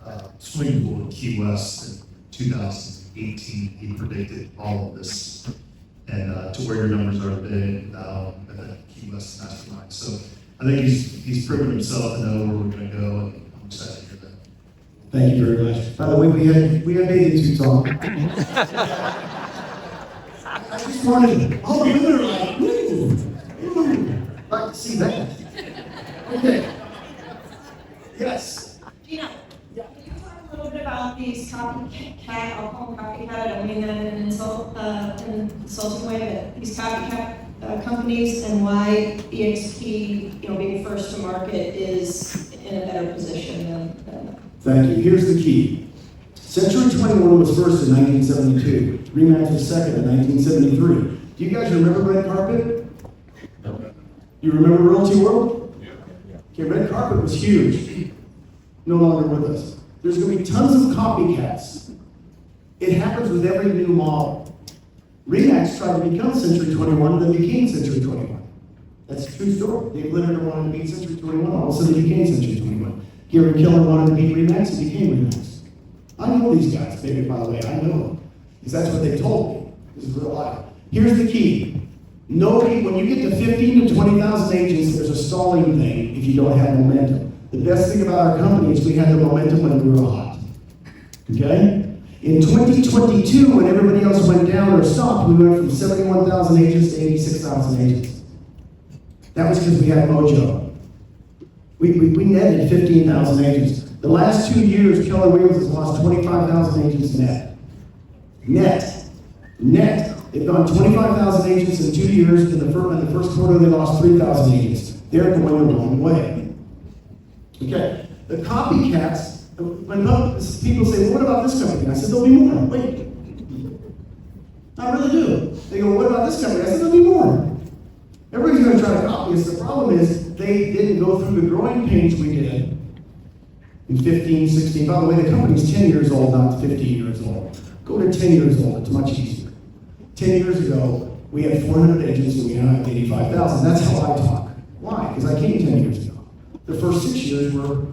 a swimming pool in Key West in 2018. He predicted all of this and to where your numbers are today at the Key West Mastermind. So I think he's proven himself to know where we're going to go, and I'm excited to hear that. Thank you very much. By the way, we had bathing suits on. I just wanted all the women are like, ooh, like to see that. Okay. Yes. Gina, can you talk a little bit about these copycat, I'll call them copycat, I don't mean that in an insulting way, but these copycat companies and why EXP, being first to market is in a better position than Thank you. Here's the key. Century 21 was first in 1972. RE/MAX was second in 1973. Do you guys remember Red Carpet? You remember Realty World? Okay, Red Carpet was huge. No longer with us. There's going to be tons of copycats. It happens with every new model. RE/MAX tried to become Century 21, then became Century 21. That's a true story. Dave Lineker wanted to be Century 21, all of a sudden he became Century 21. Gary Keller wanted to be RE/MAX, he became RE/MAX. I know these guys, baby, by the way, I know them. Because that's what they told me. This is real life. Here's the key. Nobody, when you get to 15 to 20,000 agents, there's a stalling thing if you don't have momentum. The best thing about our company is we had the momentum when we were hot. Okay? In 2022, when everybody else went down or stopped, we went from 71,000 agents to 86,000 agents. That was because we had mojo. We netted 15,000 agents. The last 2 years, Keller Williams has lost 25,000 agents net. Net. They've gone 25,000 agents in 2 years. In the first quarter, they lost 3,000 agents. They're going the wrong way. Okay. The copycats, when people say, well, what about this company? I said, there'll be more. Wait. I really do. They go, what about this company? I said, there'll be more. Everybody's going to try to copy us. The problem is they didn't go through the growing pains we did in 15, 16. By the way, the company's 10 years old, not 15 years old. Go to 10 years old. It's much easier. 10 years ago, we had 400 agents and we now have 85,000. That's how I talk. Why? Because I came 10 years ago. The first 6 years were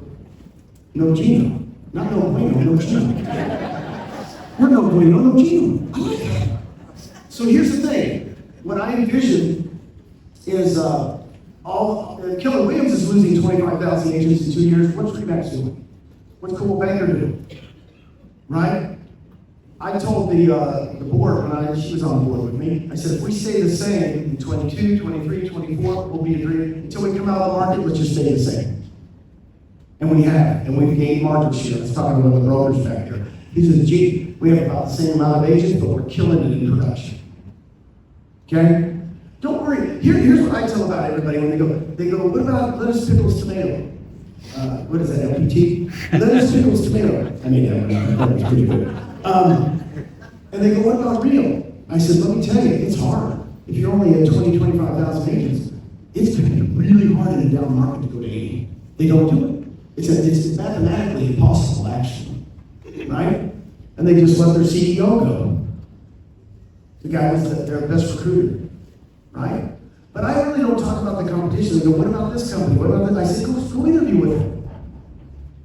no Gino. Not no bueno, no Gino. We're no bueno, no Gino. I like that. So here's the thing. What I envision is Keller Williams is losing 25,000 agents in 2 years. What's RE/MAX doing? What's Coldwell Banker doing? Right? I told the board when she was on board with me, I said, if we stay the same in 22, 23, 24, we'll be agreed. Until we come out of the market, let's just stay the same. And we have, and we've gained market share. I was talking to one of the brokers back there. He says, gee, we have about the same amount of agents, but we're killing it in production. Okay? Don't worry. Here's what I tell about everybody when they go, what about lettuce, pickles, tomato? What is that, LPT? Lettuce, pickles, tomato. I mean, that was pretty good. And they go, what about real? I said, let me tell you, it's hard. If you're only at 20, 25,000 agents, it's going to be really hard in a down market to go to 80. They don't do it. It's mathematically impossible, actually. Right? And they just let their CEO go. The guy was their best recruiter. Right? But I really don't talk about the competition. They go, what about this company? What about this? I said, go interview with them.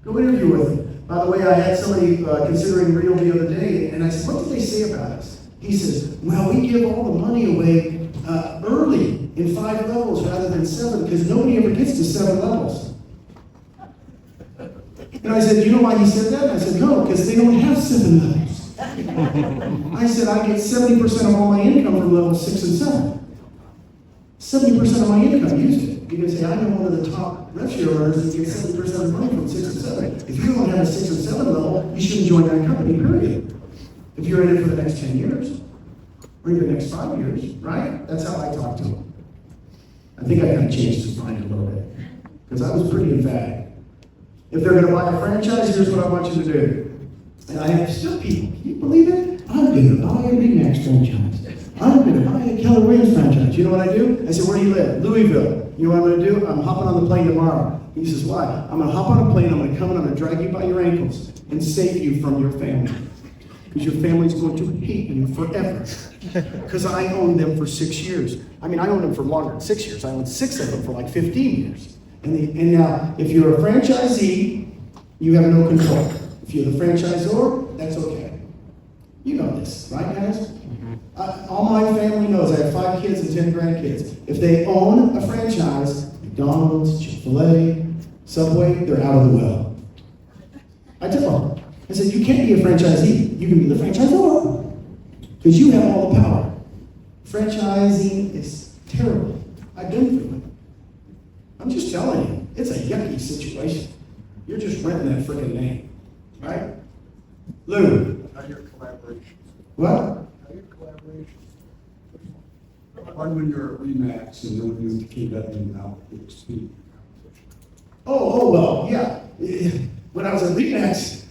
Go interview with them. By the way, I had somebody considering Real the other day, and I said, what did they say about us? He says, well, we give all the money away early in 5 levels rather than 7 because nobody ever gets to 7 levels. And I said, you know why he said that? And I said, no, because they don't have 7 levels. I said, I get 70% of all my income from levels 6 and 7. 70% of my income, use it. You can say, I know one of the top rev share earners that gets 70% of money from 6 and 7. If you don't have a 6 and 7 level, you shouldn't join that company, period. If you're in it for the next 10 years, or even the next 5 years, right? That's how I talk to them. I think I kind of changed his mind a little bit, because I was pretty emphatic. If they're going to buy a franchise, here's what I want you to do. And I have still people, can you believe it? I'm going to buy a RE/MAX franchise. I'm going to buy a Keller Williams franchise. You know what I do? I said, where do you live? Louisville. You know what I'm going to do? I'm hopping on the plane tomorrow. He says, why? I'm going to hop on a plane, I'm going to come and I'm going to drag you by your ankles and save you from your family. Because your family's going to hate you forever. Because I owned them for 6 years. I mean, I owned them for longer than 6 years. I owned 6 of them for like 15 years. And now, if you're a franchisee, you have no control. If you're the franchisor, that's okay. You know this, right, guys? All my family knows I have 5 kids and 10 grandkids. If they own a franchise, McDonald's, Chick-fil-A, Subway, they're out of the well. I tell them, I said, you can't be a franchisee. You can be the franchisor. Because you have all the power. Franchising is terrible. I've been through it. I'm just telling you, it's a yucky situation. You're just renting that freaking name, right? Lou. How your collaboration? What? How your collaboration? When you're at RE/MAX and then you keep that in now, it's the Oh, well, yeah. When I was at RE/MAX,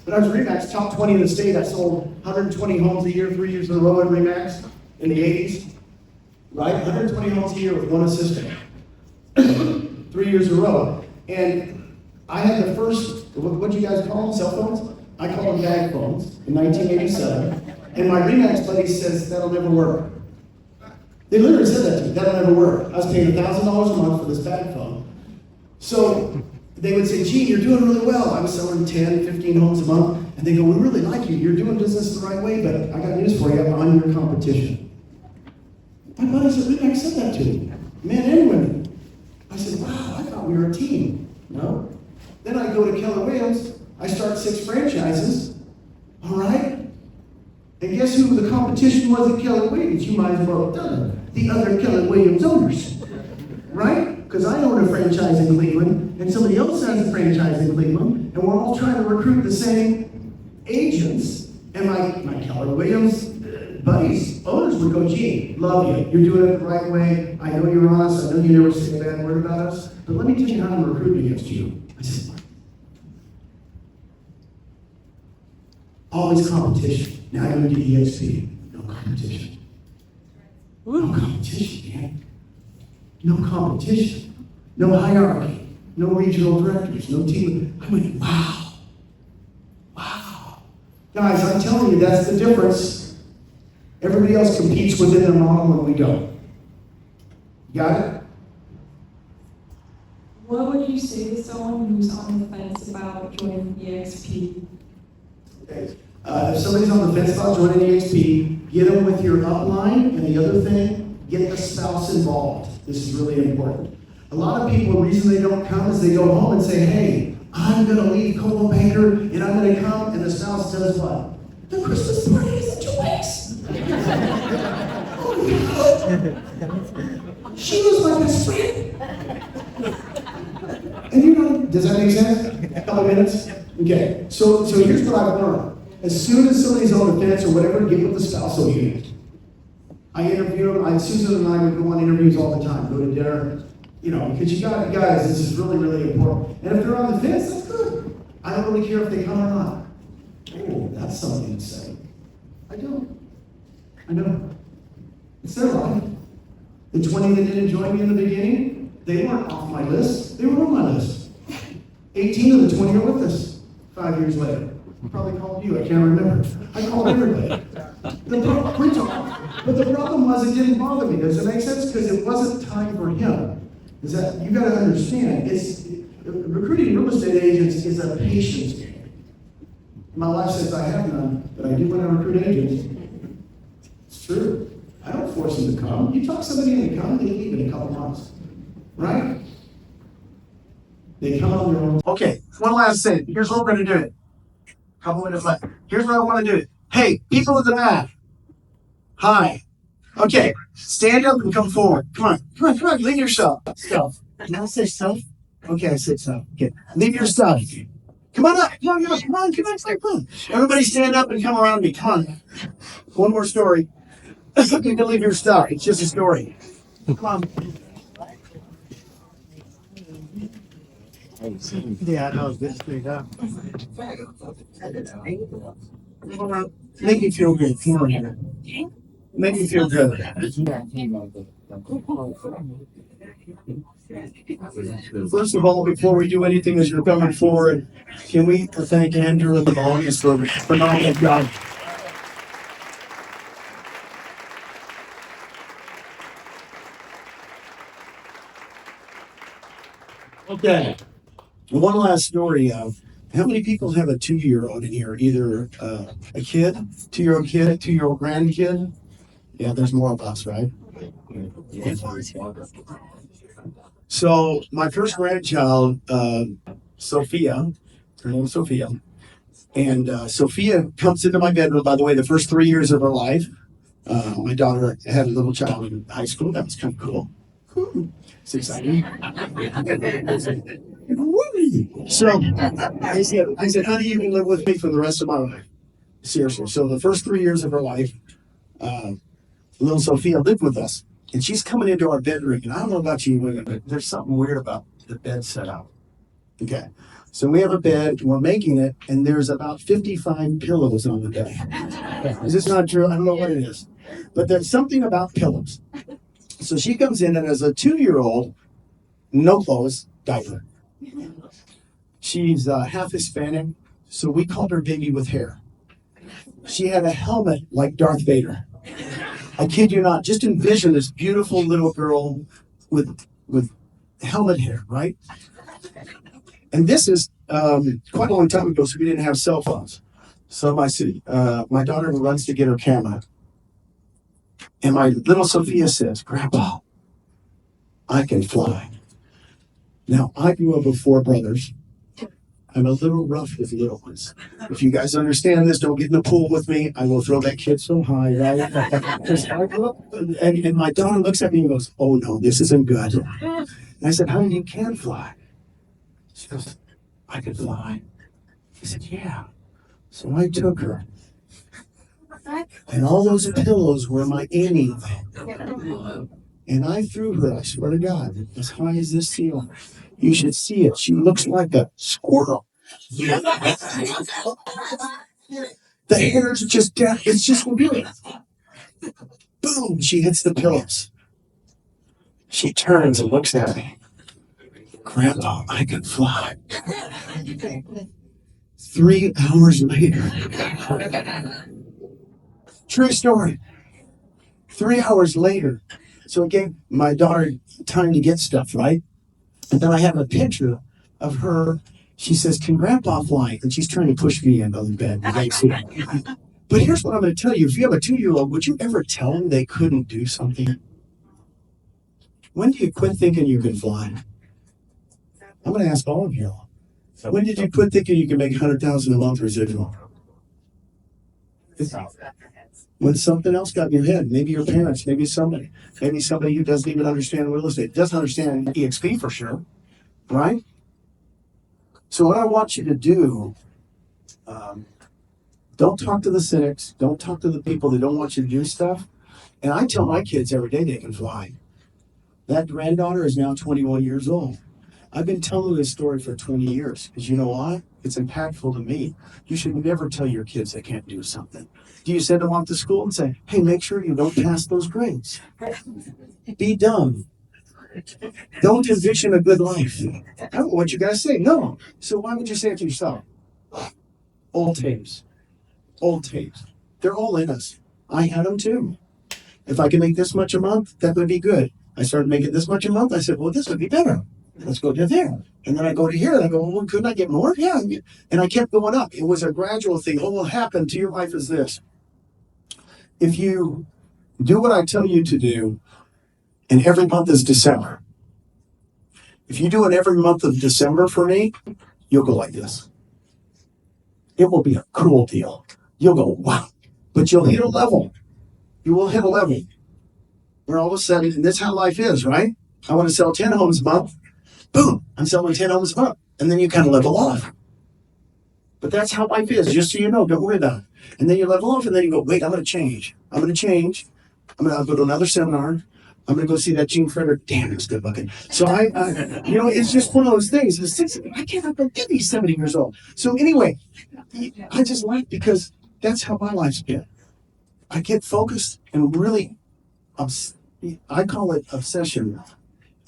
top 20 in the state, I sold 120 homes a year, 3 years in a row at RE/MAX in the 80s. Right? 120 homes a year with one assistant. 3 years in a row. And I had the first, what do you guys call them, cell phones? I call them bag phones in 1987. And my RE/MAX buddy says, that'll never work. They literally said that to me, that'll never work. I was paying $1,000 a month for this bag phone. So they would say, gee, you're doing really well. I was selling 10, 15 homes a month. And they go, we really like you. You're doing business the right way, but I got news for you. I'm your competition. My buddies at RE/MAX said that to me, men and women. I said, wow, I thought we were a team. No. Then I go to Keller Williams. I start 6 franchises. All right? And guess who the competition was at Keller Williams? You might as well have done it. The other Keller Williams owners. Right? Because I own a franchise in Cleveland, and somebody else has a franchise in Cleveland, and we're all trying to recruit the same agents. And my Keller Williams buddies, owners would go, gee, love you. You're doing it the right way. I know you're honest. I know you never say a bad word about us. But let me tell you how I'm recruiting against you. I said, always competition. Now I'm going to get EXP. No competition. No competition, man. No competition. No hierarchy. No regional directors. No team. I went, wow. Wow. Guys, I'm telling you, that's the difference. Everybody else competes within their model and we don't. Got it? What would you say to someone who's on the fence about joining EXP? Okay. If somebody's on the fence about joining EXP, get them with your upline, and the other thing, get the spouse involved. This is really important. A lot of people, the reason they don't come is they go home and say, hey, I'm going to leave Coldwell Banker, and I'm going to come, and the spouse does what? The Christmas party is in 2 weeks. Oh, she was my best friend. And you know, does that make sense? A couple minutes? Okay, so here's what I've learned. As soon as somebody's on the fence or whatever, get with the spousal unit. I interview them. Susan and I would go on interviews all the time, go to dinner, you know, because you got, guys, this is really, really important. And if they're on the fence, that's good. I don't really care if they come or not. Oh, that's something to say. I don't. I know. It's their life. The 20 that didn't join me in the beginning, they weren't off my list. They were on my list. 18 of the 20 are with us 5 years later. I probably called you, I can't remember. I called everybody. But the problem was it didn't bother me. Does it make sense? Because it wasn't time for him. Is that you got to understand? Recruiting real estate agents is a patience game. My wife says I have none, but I do when I recruit agents. It's true. I don't force them to come. You talk somebody into come, they leave in a couple months, right? They come on their own. Okay, one last thing. Here's what we're going to do it. Couple minutes left. Here's what I want to do it. Hey, people at the back. Hi. Okay, stand up and come forward. Come on, leave your stuff. Did I say stuff? Okay, I said stuff. Okay, leave your stuff. Come on up. Come on. Everybody stand up and come around me. Come on. One more story. You can leave your stuff. It's just a story. Come on. Yeah, I know. This thing up. Make me feel good. Come on here. Make me feel good. First of all, before we do anything as you're coming forward, can we thank Andrew and the Volunteers for a phenomenal job. Okay. One last story of how many people have a 2-year-old in here? Either a kid, 2-year-old kid, 2-year-old grandkid. Yeah, there's more of us, right? So my first grandchild, Sophia, her name's Sophia, and Sophia comes into my bedroom. By the way, the first 3 years of her life, my daughter had a little child in high school. That was kind of cool. It's exciting. So I said, honey, you can live with me for the rest of my life. Seriously. So the first 3 years of her life, little Sophia lived with us. And she's coming into our bedroom. And I don't know about you women, but there's something weird about the bed setup. Okay. So we have a bed, we're making it, and there's about 55 pillows on the bed. Is this not true? I don't know what it is. But there's something about pillows. So she comes in, and as a 2-year-old, no clothes, diaper. She's half Hispanic, so we called her baby with hair. She had a helmet like Darth Vader. I kid you not. Just envision this beautiful little girl with helmet hair, right? And this is quite a long time ago, so we didn't have cell phones. So my daughter runs to get her camera. And my little Sophia says, Grandpa, I can fly. Now, I grew up with 4 brothers. I'm a little rough with little ones. If you guys understand this, don't get in the pool with me. I will throw that kid so high, right? Because I grew up, and my daughter looks at me and goes, oh no, this isn't good. And I said, honey, you can fly. She goes, I can fly. I said, yeah. So I took her. And all those pillows were my anything. And I threw her, I swear to God, as high as this ceiling. You should see it. She looks like a squirrel. The hair's just dead. It's just weird. Boom, she hits the pillows. She turns and looks at me. Grandpa, I can fly. 3 hours later. True story. 3 hours later. So it gave my daughter time to get stuff, right? And then I have a picture of her. She says, can Grandpa fly? And she's trying to push me into the bed. You guys see that? But here's what I'm going to tell you. If you have a 2-year-old, would you ever tell them they couldn't do something? When do you quit thinking you can fly? I'm going to ask all of you. When did you quit thinking you can make $100,000 a month residual? When something else got in your head, maybe your parents, maybe somebody who doesn't even understand real estate, doesn't understand EXP for sure, right? So what I want you to do, don't talk to the cynics, don't talk to the people that don't want you to do stuff. And I tell my kids every day they can fly. That granddaughter is now 21 years old. I've been telling this story for 20 years because you know why? It's impactful to me. You should never tell your kids they can't do something. Do you send them off to school and say, hey, make sure you don't pass those grades? Be dumb. Don't envision a good life. I don't know what you guys say. No. So why would you say it to yourself? Old tapes. Old tapes. They're all in us. I had them too. If I can make this much a month, that would be good. I started making this much a month. I said, well, this would be better. Let's go to there. And then I go to here and I go, well, couldn't I get more? Yeah. And I kept going up. It was a gradual thing. What will happen to your life is this. If you do what I tell you to do, and every month is December. If you do it every month of December for me, you'll go like this. It will be a cool deal. You'll go, wow. But you'll hit a level. You will hit a level where all of a sudden, and that's how life is, right? I want to sell 10 homes a month. Boom, I'm selling 10 homes a month. And then you kind of level off. But that's how life is, just so you know, don't worry about it. And then you level off and then you go, wait, I'm going to change. I'm going to go to another seminar. I'm going to go see that Gene Frederick. Damn, it's good looking. So it's just one of those things. I can't believe he's 70 years old. So anyway, I just like because that's how my life's been. I get focused and really, I call it obsession.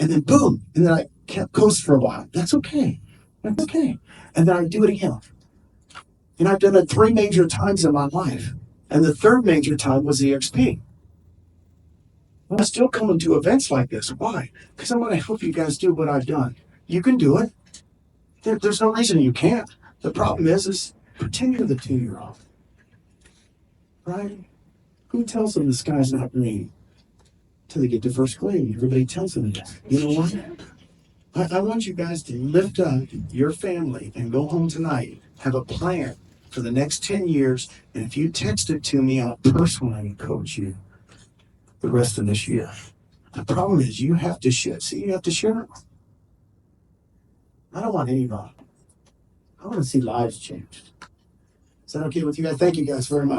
And then boom, and then I kept coast for a while. That's okay. That's okay. And then I do it again. And I've done it 3 major times in my life. And the 3rd major time was EXP. I'm still coming to events like this. Why? Because I want to help you guys do what I've done. You can do it. There's no reason you can't. The problem is pretend you're the 2-year-old. Right? Who tells them the sky's not green? Till they get to first grade. Everybody tells them it is. You know what? I want you guys to lift up your family and go home tonight. Have a plan for the next 10 years. And if you text it to me, I'll personally coach you the rest of this year. The problem is you have to share. See, you have to share it. I don't want anybody. I want to see lives changed. Is that okay with you guys? Thank you guys very much.